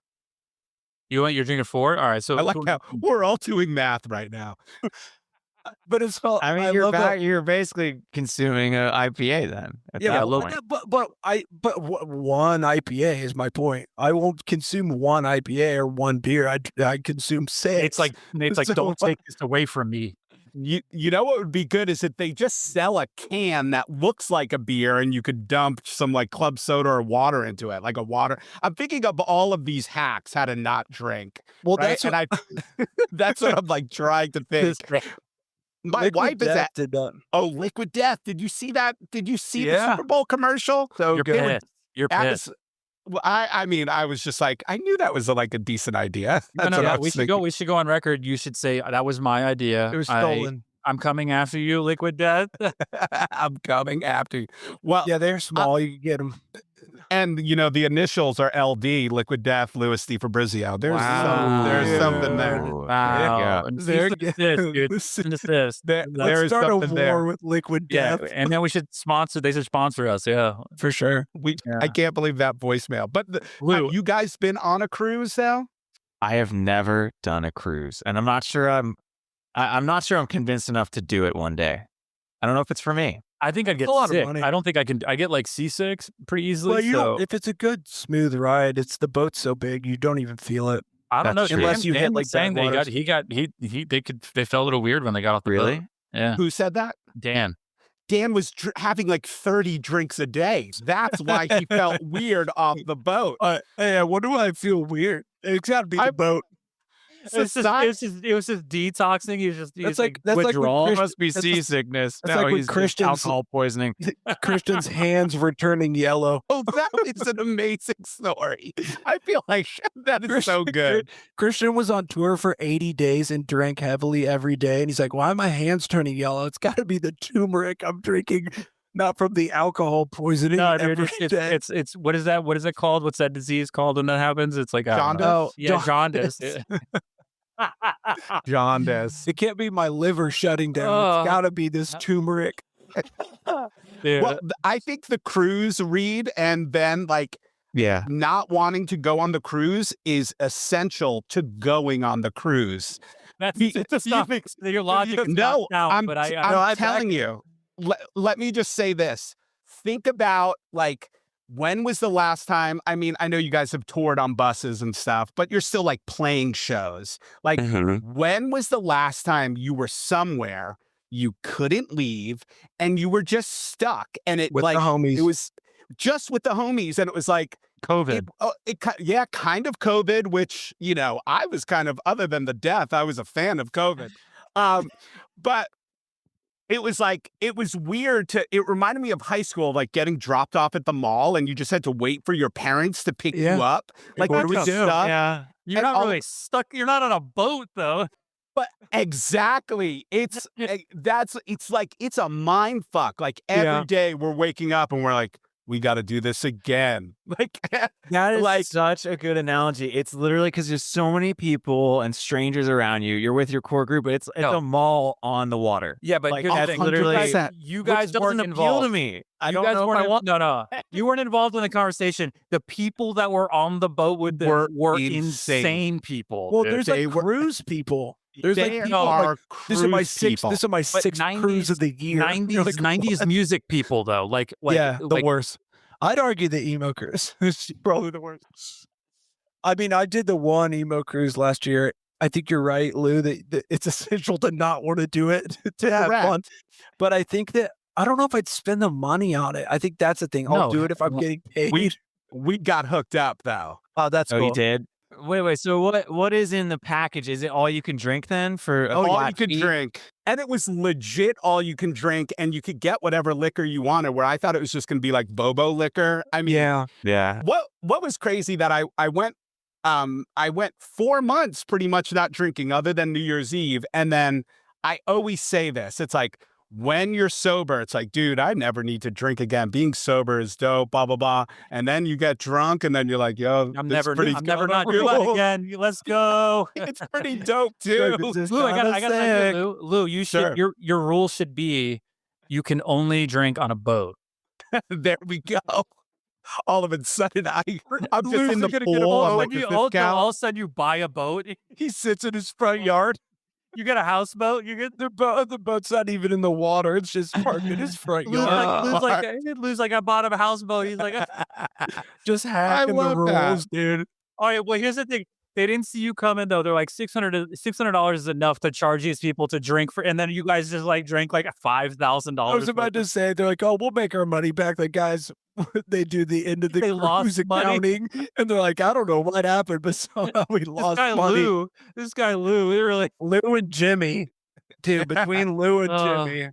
You're drinking 4? All right, so I like how we're all doing math right now. But it's all, I mean, you're basically consuming an IPA then. At yeah, that but, point. one IPA is my point. I won't consume one IPA or one beer. I consume 6. It's like So- don't take this away from me. You know what would be good is if they just sell a can that looks like a beer and you could dump some like club soda or water into it, like a water. I'm thinking of all of these hacks how to not drink. well, Right? that's That's what I'm like trying to think. My Liquid wife is Death at did that. Liquid Death. Did you see that? Did you see the Yeah. Super Bowl commercial? So You're good. pissed. You're That pissed. was- well, I mean, I was just like, I knew that was like a decent idea. That's what I was we should thinking. go. We should go on record. You should say that was my idea. It was stolen. I'm coming after you, Liquid Death. I'm coming after you. Well, Yeah, they're small. You can get them. and the initials are LD, Liquid Death, Louis D. Fabrizio. There's something there. Wow. And There listen to this, dude. Listen to this. There Let's is start a something war there. with Liquid Yeah, Death and then we should sponsor. They should sponsor us. Yeah, for sure. I can't believe that voicemail. But Lou, have you guys been on a cruise though? I have never done a cruise, and I'm not sure I'm convinced enough to do it one day. I don't know if it's for me. I think I'd get a lot of sick. money. I don't think I can. I get like seasick pretty easily. Well, you so don't, if it's a good smooth ride, it's the boat's so big you don't even feel it. I don't know. That's true. Unless you hit, Dan like, was saying bad they felt a little weird when they got off the boat. Really? Yeah, Who said that? Dan. Dan was having like 30 drinks a day. That's why he felt weird off the boat. Hey, what do I feel weird? It's got to be I- the boat. It was just detoxing. He was just That's like when withdrawal. Christian- Must be that's seasickness. that's No, like when he's just Christians- alcohol poisoning. Christian's hands were turning yellow. Oh, that is an amazing story. I feel like that is so good. Christian was on tour for 80 days and drank heavily every day. And he's like, why are my hands turning yellow? It's got to be the turmeric I'm drinking, not from the alcohol poisoning. No, dude, every day." it's what is that? What is it called? What's that disease called when that happens? It's like Jaundice? Oh, Yeah, jaundice. Jaundice. It can't be my liver shutting down. Oh. It's got to be this turmeric. Yeah. Well, I think the cruise read and then like Yeah. not wanting to go on the cruise is essential to going on the cruise. That's You- it's stuff. Your logic is No, not I'm, but I'm telling you. Let me just say this. Think about like, when was the last time? I mean, I know you guys have toured on buses and stuff, but you're still like playing shows. Like, when was the last time you were somewhere you couldn't leave and you were just stuck? And it With like the homies. it was just with the homies, and it was like COVID. kind of COVID, which I was kind of, other than the death, I was a fan of COVID, but. It was like, it was weird it reminded me of high school, like getting dropped off at the mall and you just had to wait for your parents to pick you up. Like, what do we that's do? stuff. Yeah. You're and not all- really stuck. You're not on a boat though. But exactly. It's like, it's a mind fuck. Like every day we're waking up and we're like, we got to do this again. Like, That is like- such a good analogy. It's literally because there's so many people and strangers around you. You're with your core group, but it's No. a mall on the water. Yeah, but Like, here's the that's thing. literally- you Which guys doesn't weren't appeal involved. to me. I You don't guys know if weren't I want. No. You weren't involved in the conversation. The people that were on the boat with them were insane. insane people. Well, dude. there's They like were- cruise people. There's like They people are like, this is my cruise sixth. people. This is my But sixth cruise of the year. You're 90s, like, 90s what? music people though. Like Yeah, the like, worst. I'd argue the emo cruise is probably the worst. I mean, I did the one emo cruise last year. I think you're right, Lou, that it's essential to not want to do it to have Correct. fun. But I think that I don't know if I'd spend the money on it. I think that's the thing. I'll No, do it if I'm well, getting paid. we got hooked up though. Oh, that's Oh, cool. you did? Wait. So what is in the package? Is it all you can drink then for all flat you could fee? drink. And it was legit all you can drink, and you could get whatever liquor you wanted, where I thought it was just going to be like Bobo liquor. I mean, Yeah. what was crazy that I went 4 months pretty much not drinking other than New Year's Eve. And then I always say this, it's like, when you're sober, it's like, dude, I never need to drink again. Being sober is dope, blah, blah, blah. And then you get drunk and then you're like, yo, I'm this is never pretty not cool. doing that again. Let's go. It's pretty dope too. Lou, I got an idea, Lou. Lou, you should Sure. your rule should be you can only drink on a boat. There we go. All of a sudden, I'm just Lou's in the gonna get a pool. boat. I'm like, When does you this count? all of a sudden you buy a boat. He sits in his front yard. You get a houseboat. You get The boat's not even in the water. It's just parked in his front Lou's yard. Lou's like I bought him a houseboat. He's like, Just hacking the love that. rules, dude. all right. Well, here's the thing. They didn't see you coming though. They're like $600 is enough to charge these people to drink for, and then you guys just like drank like $5,000. I was about to say, they're like, oh, we'll make our money back. The guys, they do the end of the They cruise lost money. accounting, and they're like, I don't know what happened, but somehow we lost money. This guy Lou, literally. Lou and Jimmy, dude, between Lou and Jimmy.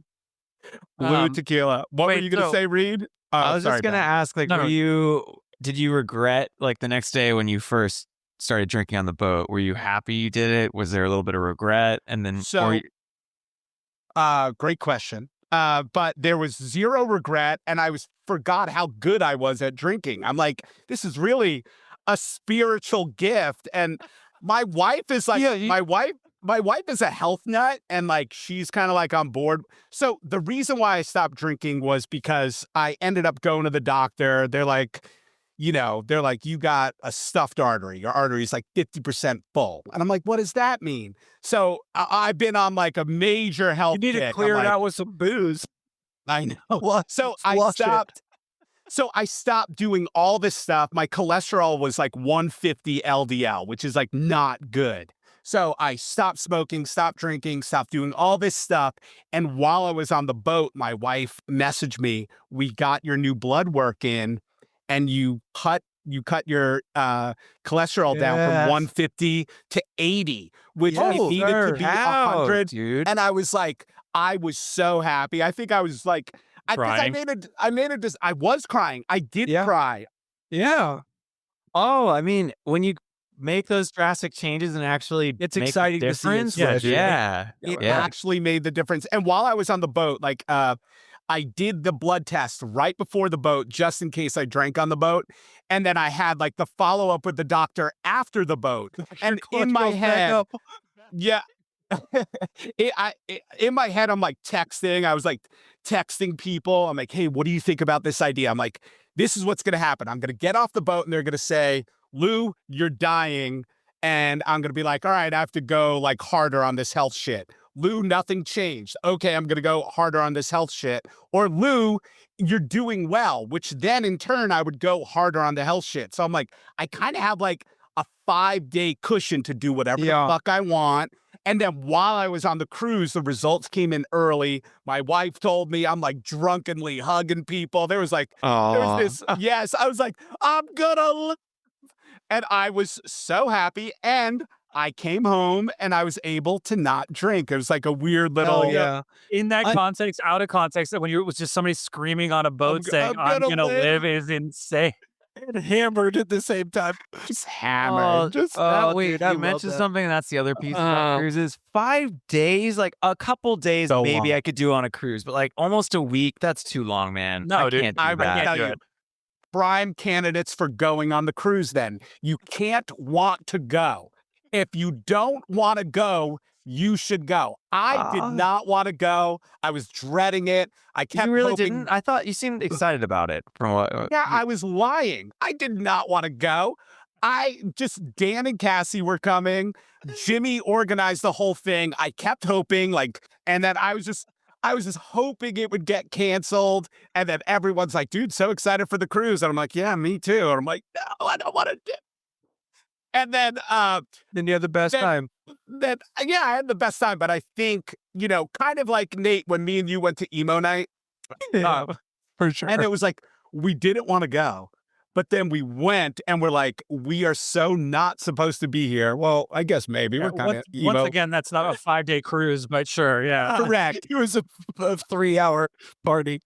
Blue tequila. What were wait, you going to so- say, Reed? I was sorry, just gonna Ben. ask, like, No, did you regret like the next day when you first started drinking on the boat? Were you happy you did it? Was there a little bit of regret? And then, So, great question. But there was zero regret, and I forgot how good I was at drinking. I'm like, this is really a spiritual gift. And my wife is like, my wife is a health nut, and like she's kind of like on board. So the reason why I stopped drinking was because I ended up going to the doctor. They're like, you got a stuffed artery. Your artery is like 50% full. And I'm like, what does that mean? So I've been on like a major health You need to kick. clear I'm it like, out with some booze. I know. So I flush it. stopped. So I stopped doing all this stuff. My cholesterol was like 150 LDL, which is like not good. So I stopped smoking, stopped drinking, stopped doing all this stuff. And while I was on the boat, my wife messaged me, we got your new blood work in, and you cut your cholesterol down from Yes. 150 to 80, which Yes, it needed to sir. be how, 100. dude? And I was like, I was so happy. I think I was like, Crying. I was crying. I did Yeah. cry. Yeah. Oh, I mean, when you make those drastic changes and actually It's make a exciting to see it difference, switch, like, right? yeah. It Yeah. actually made the difference. And while I was on the boat, like I did the blood test right before the boat, just in case I drank on the boat. And then I had like the follow up with the doctor after the boat. And in my head, yeah. In my head, I'm like texting. I was like texting people. I'm like, hey, what do you think about this idea? I'm like, this is what's going to happen. I'm going to get off the boat and they're going to say, Lou, you're dying. And I'm going to be like, all right, I have to go like harder on this health shit. Lou, nothing changed. Okay, I'm going to go harder on this health shit. Or Lou, you're doing well, which then in turn, I would go harder on the health shit. So I'm like, I kind of have like a 5-day cushion to do whatever the fuck I want. And then while I was on the cruise, the results came in early. My wife told me I'm like drunkenly hugging people. There was like, Aw. yes, I was like, I'm gonna live. And I was so happy. And I came home and I was able to not drink. It was like a weird little, In that context, out of context, when it was just somebody screaming on a boat saying, I'm gonna live is insane. And hammered at the same time. just hammered. Wait, dude, I you love mentioned that. something. That's the other piece about cruises. 5 days, like a couple days, So maybe long. I could do on a cruise, but like almost a week, that's too long, man. No, I dude, can't do I that. tell do you, it. prime candidates for going on the cruise then. You can't want to go. If you don't want to go, you should go. I did not want to go. I was dreading it. I kept You really hoping. didn't? I thought you seemed excited about it. From what? Yeah, I was lying. I did not want to go. Dan and Cassie were coming. Jimmy organized the whole thing. I kept hoping, and then I was just hoping it would get canceled. And then everyone's like, dude, so excited for the cruise. And I'm like, yeah, me too. And I'm like, no, I don't want to do. And then, Then you had the best time. I had the best time. But I think, kind of like Nate, when me and you went to emo night, Yeah, for sure. and it was like, we didn't want to go. But then we went and we're like, we are so not supposed to be here. Well, I guess maybe we're kind of once again, that's not a 5-day cruise, but sure, yeah. correct. It was a 3-hour party.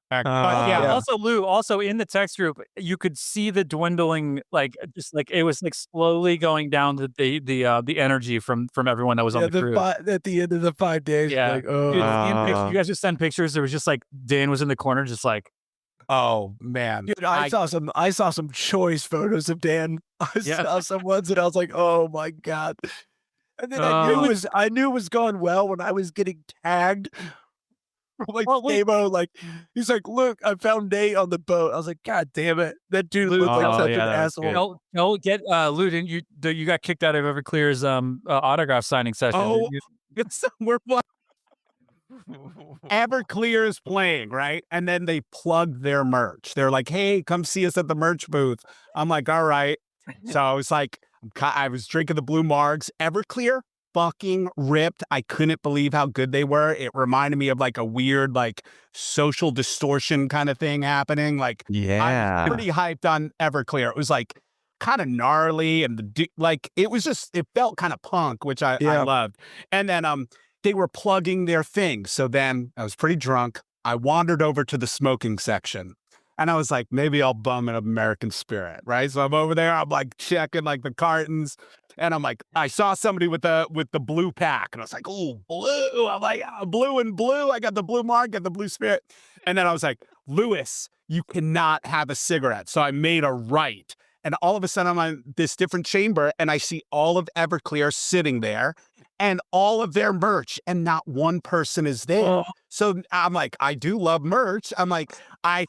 But yeah. Also, Lou, also in the text group, you could see the dwindling, like just like it was like slowly going down to the energy from everyone that was on the cruise. At the end of the 5 days, Yeah. like, oh, Dude, you guys just send pictures. There was just like Dan was in the corner, just like, oh man, dude, I saw some choice photos of Dan. I saw some ones and I was like, oh my God. And then I knew it was going well when I was getting tagged. Like Damo, like he's like, look, I found Nate on the boat. I was like, God damn it, that dude looked like such an asshole. No, get Lou, didn't you got kicked out of Everclear's autograph signing session? Oh, we're Everclear is playing, right? And then they plugged their merch. They're like, hey, come see us at the merch booth. I'm like, all right. So I was like, I was drinking the Blue Margs. Everclear fucking ripped. I couldn't believe how good they were. It reminded me of like a weird, like social distortion kind of thing happening. Like, yeah, I'm pretty hyped on Everclear. It was like kind of gnarly and like it felt kind of punk, which I loved. And then they were plugging their thing. So then I was pretty drunk. I wandered over to the smoking section. And I was like, maybe I'll bum an American Spirit, right? So I'm over there. I'm like checking like the cartons, and I'm like, I saw somebody with the blue pack, and I was like, oh, blue. I'm like, blue and blue. I got the blue mark, got the blue Spirit, and then I was like, Lewis, you cannot have a cigarette. So I made a right, and all of a sudden I'm on this different chamber, and I see all of Everclear sitting there, and all of their merch, and not one person is there. Oh. So I'm like, I do love merch. I'm like, I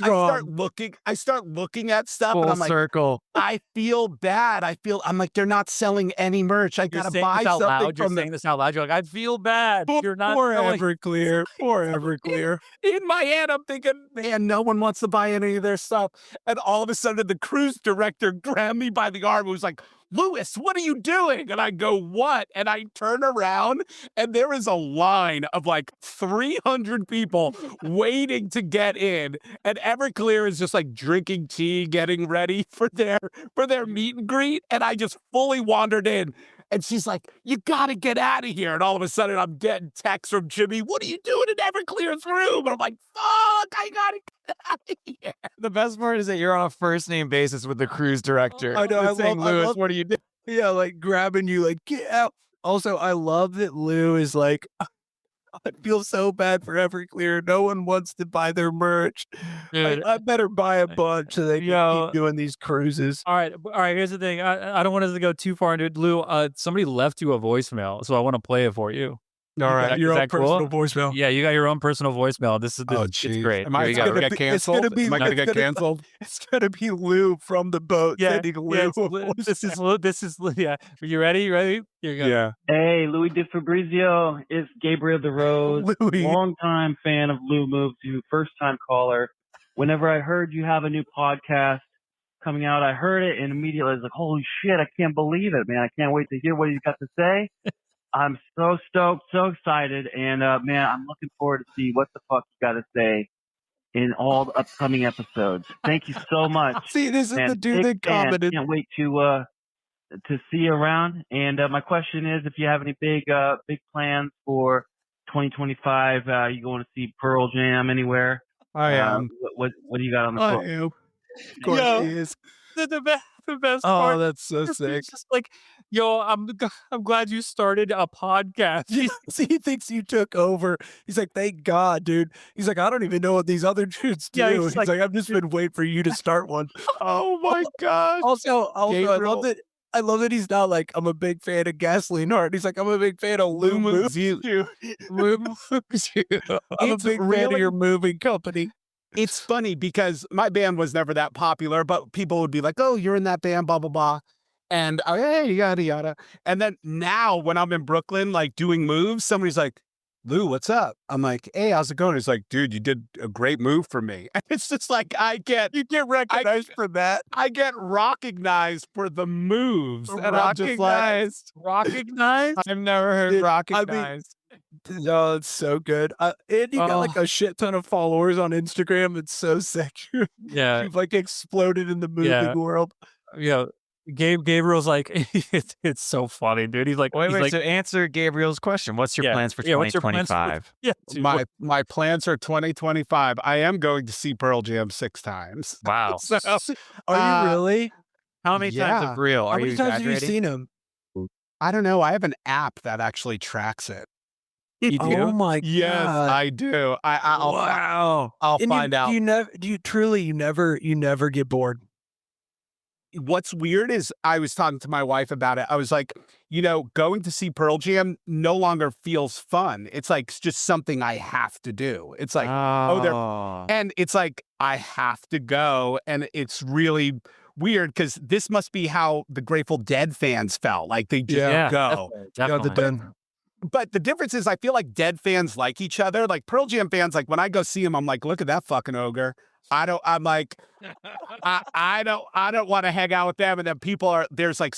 start looking at stuff full and I'm like, circle. I feel bad. I'm like, they're not selling any merch. I gotta buy something from them. You're saying this out loud. You're like, I feel bad. You're not poor Everclear. Poor Everclear. In my head, I'm thinking, man, no one wants to buy any of their stuff. And all of a sudden, the cruise director grabbed me by the arm and was like, Lewis, what are you doing? And I go, what? And I turn around and there is a line of like 300 people waiting to get in. And Everclear is just like drinking tea, getting ready for their meet and greet. And I just fully wandered in. And she's like, you got to get out of here. And all of a sudden I'm getting texts from Jimmy. What are you doing in Everclear's room? And I'm like, fuck, I got to get out of here. The best part is that you're on a first name basis with the cruise director. I know. Lewis, what are you doing? Yeah, like grabbing you, like, get out. Also, I love that Lou is like, I feel so bad for Everclear. No one wants to buy their merch. I better buy a bunch so they can keep doing these cruises. All right. Here's the thing. I don't want us to go too far into it. Lou, somebody left you a voicemail, so I want to play it for you. All right, your own personal voicemail. Yeah, you got your own personal voicemail. This it's great. Am I going to get canceled? Am I going to get canceled? It's going to be Lou from the boat sending Lou. This is yeah. Are you ready? You ready? Here you go. Yeah. Hey, Louis DeFabrizio. It's Gabriel DeRose. Longtime fan of Lou Moves You, first time caller. Whenever I heard you have a new podcast coming out, I heard it and immediately I was like, holy shit, I can't believe it, man. I can't wait to hear what you got to say. I'm so stoked, so excited, and man, I'm looking forward to see what the fuck you got to say in all the upcoming episodes. Thank you so much. See, this is the dude that commented. Can't wait to see you around. And my question is, if you have any big plans for 2025, you going to see Pearl Jam anywhere? I am. What do you got on the phone? I am. Of course he is. The best part. Oh, that's so sick. It's just like, yo, I'm glad you started a podcast. He thinks you took over. He's like, thank God, dude. He's like, I don't even know what these other dudes do. He's like, I've just been waiting for you to start one. Oh my God. Also, I love that he's not like, I'm a big fan of Gasoline Heart. He's like, I'm a big fan of Lou Moves You. Lou Moves You. I'm a big fan of your moving company. It's funny because my band was never that popular, but people would be like, oh, you're in that band, blah, blah, blah. And hey, yada, yada. And then now when I'm in Brooklyn, like doing moves, somebody's like, Lou, what's up? I'm like, hey, how's it going? He's like, dude, you did a great move for me. And it's just like, you get recognized for that. I get recognized for the moves. And I'm just like, recognized? I've never heard recognized. No, it's so good. And you got like a shit ton of followers on Instagram. It's so sick. Yeah. You've like exploded in the moving world. Yeah. Gabriel's like, it's so funny, dude. He's like, wait, so answer Gabriel's question. What's your plans for 2025? Dude, My plans for 2025. I am going to see Pearl Jam 6 times. Wow. So, Are you really? How many times of real? How Are many you times have you exaggerating? seen him? I don't know. I have an app that actually tracks it. You do? Oh my Yes, god! I do. I'll Wow. I'll And find out. Do you never get bored? What's weird is I was talking to my wife about it. I was like, going to see Pearl Jam no longer feels fun. It's like just something I have to do. It's like, and it's like I have to go, and it's really weird because this must be how the Grateful Dead fans felt. Like they just go. Definitely. But the difference is I feel like Dead fans like each other. Like Pearl Jam fans, like when I go see them, I'm like, look at that fucking ogre. I don't want to hang out with them. And then there's like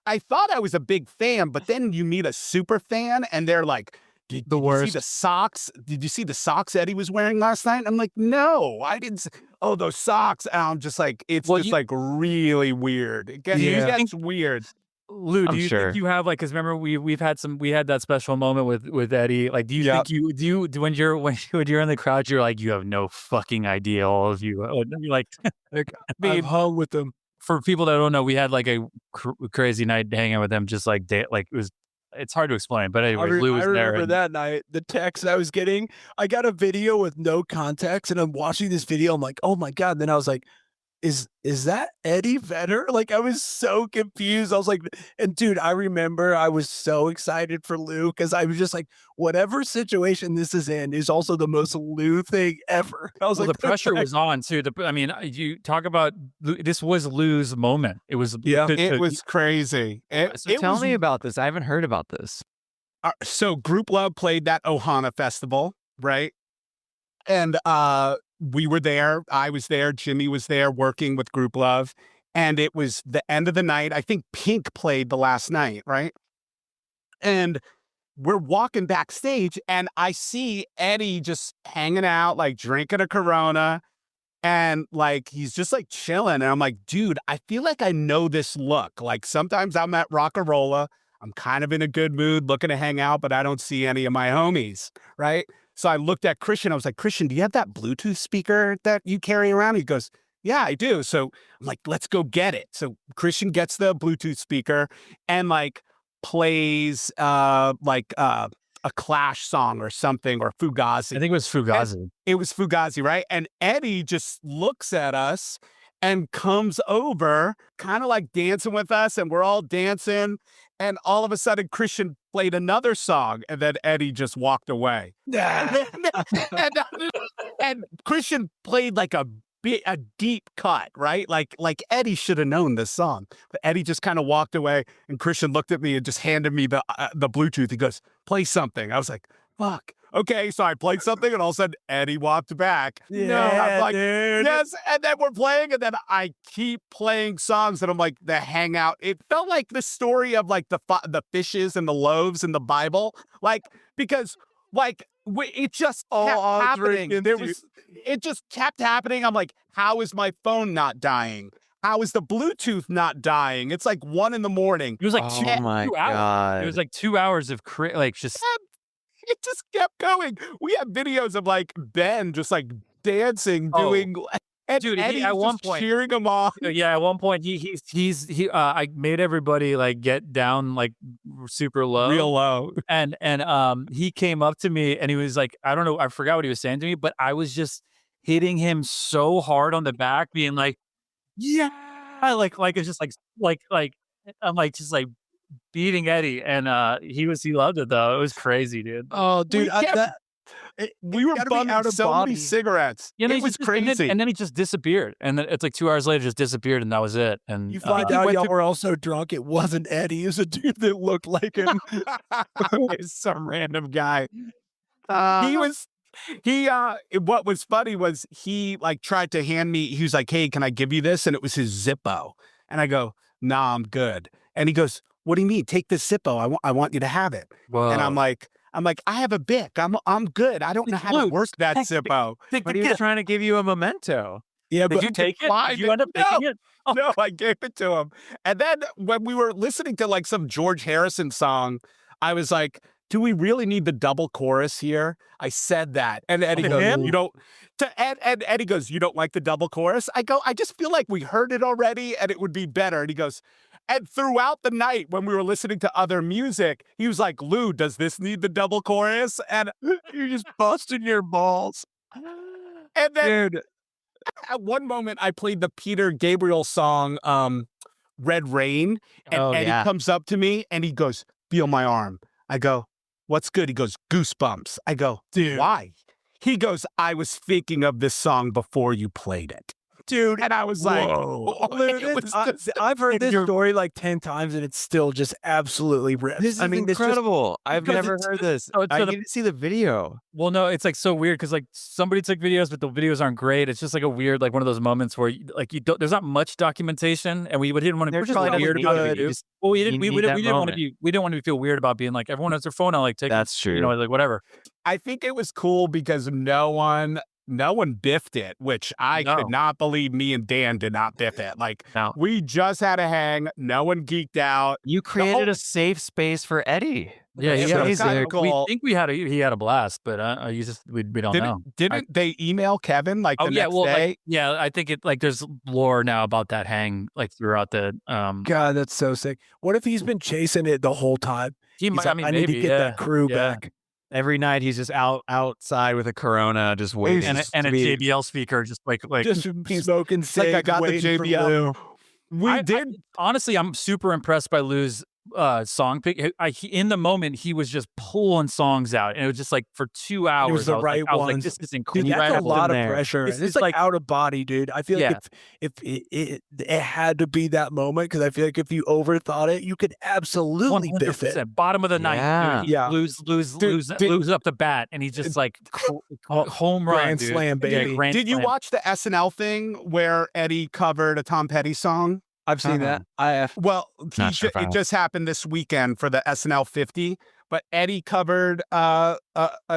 I thought I was a big fan, but then you meet a super fan and they're like, did you see the socks? Did you see the socks Eddie was wearing last night? I'm like, no, I didn't. Oh, those socks. And I'm just like, it's like really weird. It gets weird. Lou, do you think you have because remember we had that special moment with Eddie. Like, do you think when you're in the crowd, you're like, you have no fucking idea, all of you. You're like, I've hung with them. For people that don't know, we had like a crazy night hanging out with them. Just like it's hard to explain, but anyway, Lou was there. I remember that night, the text I was getting. I got a video with no context, and I'm watching this video. I'm like, oh my god! And then I was like, is that Eddie Vedder? Like, I was so confused. I was like, and dude, I remember I was so excited for Lou because I was just like, whatever situation this is in is also the most Lou thing ever. I was like, the pressure was on too. You talk about this was Lou's moment. It was it was crazy. Tell me about this. I haven't heard about this. So Group Love played that Ohana Festival, right? And we were there. I was there. Jimmy was there working with Group Love. And it was the end of the night. I think Pink played the last night, right? And we're walking backstage and I see Eddie just hanging out, like drinking a Corona. And like, he's just like chilling. And I'm like, dude, I feel like I know this look. Like sometimes I'm at Rockarola. I'm kind of in a good mood, looking to hang out, but I don't see any of my homies, right? So I looked at Christian. I was like, Christian, do you have that Bluetooth speaker that you carry around? He goes, yeah, I do. So I'm like, let's go get it. So Christian gets the Bluetooth speaker and like plays a Clash song or something, or Fugazi. I think it was Fugazi. And it was Fugazi, right? And Eddie just looks at us and comes over, kind of like dancing with us, and we're all dancing. And all of a sudden, Christian played another song, and then Eddie just walked away. and Christian played like a deep cut, right? Like Eddie should have known this song, but Eddie just kind of walked away. And Christian looked at me and just handed me the Bluetooth. He goes, "Play something." I was like, "Fuck." Okay, so I played something, and all of a sudden Eddie walked back. I'm like, dude. yes, and then we're playing, and then I keep playing songs, and I'm like, the hangout. It felt like the story of like the fishes and the loaves in the Bible, like because like it just kept happening. It just kept happening. I'm like, how is my phone not dying? How is the Bluetooth not dying? It's like 1 a.m. It was like 2 God. hours. It was like 2 hours of just. It just kept going. We have videos of like Ben just like dancing, doing, and dude, Eddie at one point cheering him on. Yeah, at one point I made everybody like get down like super low, real low, and he came up to me and he was like, I don't know, I forgot what he was saying to me, but I was just hitting him so hard on the back, being like, yeah, like it's just like I'm like just like beating Eddie, and he loved it though. It was crazy, dude. Oh, dude, we were bumming out of so many cigarettes. Yeah, it was crazy. And then he just disappeared. And then it's like 2 hours later, just disappeared, and that was it. And you find out y'all were all so drunk, it wasn't Eddie. It was a dude that looked like him. It's some random guy. What was funny was he like tried to hand me, he was like, hey, can I give you this? And it was his Zippo. And I go, nah, I'm good. And he goes, what do you mean? Take this Zippo. I want you to have it. Whoa. And I'm like, I'm like, I have a Bic. I'm good. I don't know how to work that Zippo. But he was trying to give you a memento. Yeah, Did but you take it? Did you end up taking it? Oh. No, I gave it to him. And then when we were listening to like some George Harrison song, I was like, do we really need the double chorus here? I said that. And Eddie goes, you don't, and Eddie goes, you don't like the double chorus? I go, I just feel like we heard it already and it would be better. And he goes, and throughout the night when we were listening to other music, he was like, Lou, does this need the double chorus? And you're just busting your balls. And then at one moment I played the Peter Gabriel song, Red Rain. And Eddie comes up to me and he goes, feel my arm. I go, what's good? He goes, goosebumps. I go, dude, why? He goes, I was thinking of this song before you played it. Dude, and I was like, I've heard this story like 10 times and it's still just absolutely ripped. This is incredible. I've never heard this. I need to see the video. Well, no, it's like so weird because like somebody took videos, but the videos aren't great. It's just like a weird, like one of those moments where like you don't. There's not much documentation, and we didn't want to. We're just weird about it. Well, we didn't want to be. We didn't want to feel weird about being like everyone has their phone out, like take. That's true. You know, like whatever. I think it was cool because no one biffed it, which I could not believe. Me and Dan did not biff it. Like we just had a hang. No one geeked out. You created a safe space for Eddie. Yeah, we think he had a blast, but we don't know. Didn't they email Kevin like the next day? I think it like there's lore now about that hang like throughout the. God, that's so sick. What if he's been chasing it the whole time? I need to get that crew back. Every night he's just outside with a Corona, just waiting, and a JBL speaker, just like just smoking. Like I got the JBL. Honestly, I'm super impressed by Lou's song pick. In the moment, he was just pulling songs out, and it was just like for 2 hours. It was the right one. Like, this is incredible. Dude, that's a lot of pressure. It's like out of body, dude. I feel like if it had to be that moment, because I feel like if you overthought it, you could absolutely biff it. Bottom of the ninth, lose up the bat, and he's just like home run, grand slam, baby. Did you watch the SNL thing where Eddie covered a Tom Petty song? I've seen that. I have. Well, it just happened this weekend for the SNL 50, but Eddie covered a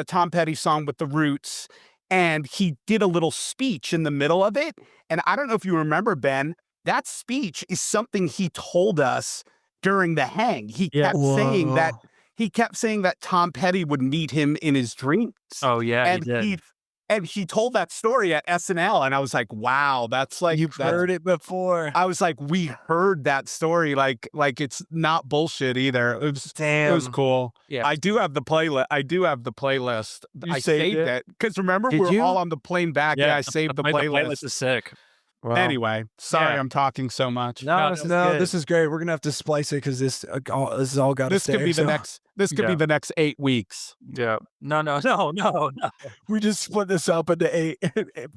Tom Petty song with the Roots, and he did a little speech in the middle of it. And I don't know if you remember, Ben, that speech is something he told us during the hang. He kept saying that Tom Petty would meet him in his dreams. Oh yeah, and he did. And he told that story at SNL, and I was like, "Wow, that's like you've heard it before." I was like, "We heard that story, like it's not bullshit either." It was cool. Yeah, I do have the playlist. I saved it because remember we're all on the plane back. Yeah, I saved the playlist. The playlist is sick. Well, anyway, sorry I'm talking so much. No, this is great. We're gonna have to splice it because this is all got to stay. This could be the next 8 weeks. Yeah. No. We just split this up into 8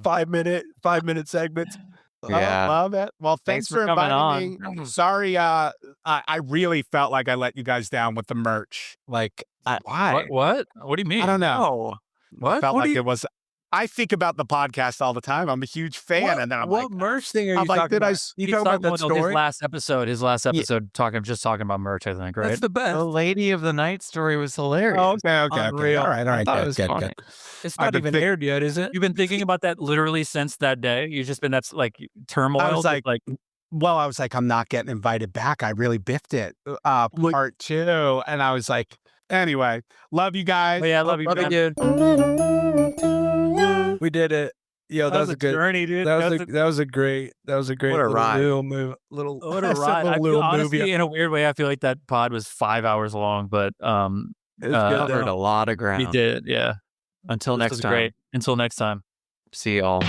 5-minute segments. Yeah. Love it. Well, thanks for inviting me. Sorry, I really felt like I let you guys down with the merch. Like, why? What do you mean? I don't know. What? Felt like it was. I think about the podcast all the time. I'm a huge fan, and then I'm what merch thing are you talking about? You talking about that story? His last episode, just talking about merch. I think, right? That's the best. The Lady of the Night story was hilarious. Oh, okay. All right. Good. It's not even aired yet, is it? You've been thinking about that literally since that day. You've just been that's like turmoil. I was like, I'm not getting invited back. I really biffed it. Part 2, and I was like, anyway, love you guys. Oh, yeah, I love you, dude. We did it. Yo, that was a good journey, dude. That was a great what a ride. What a ride. Honestly, in a weird way, I feel like that pod was 5 hours long, but covered a lot of ground. We did, yeah. Until next time. Great. Until next time. See y'all.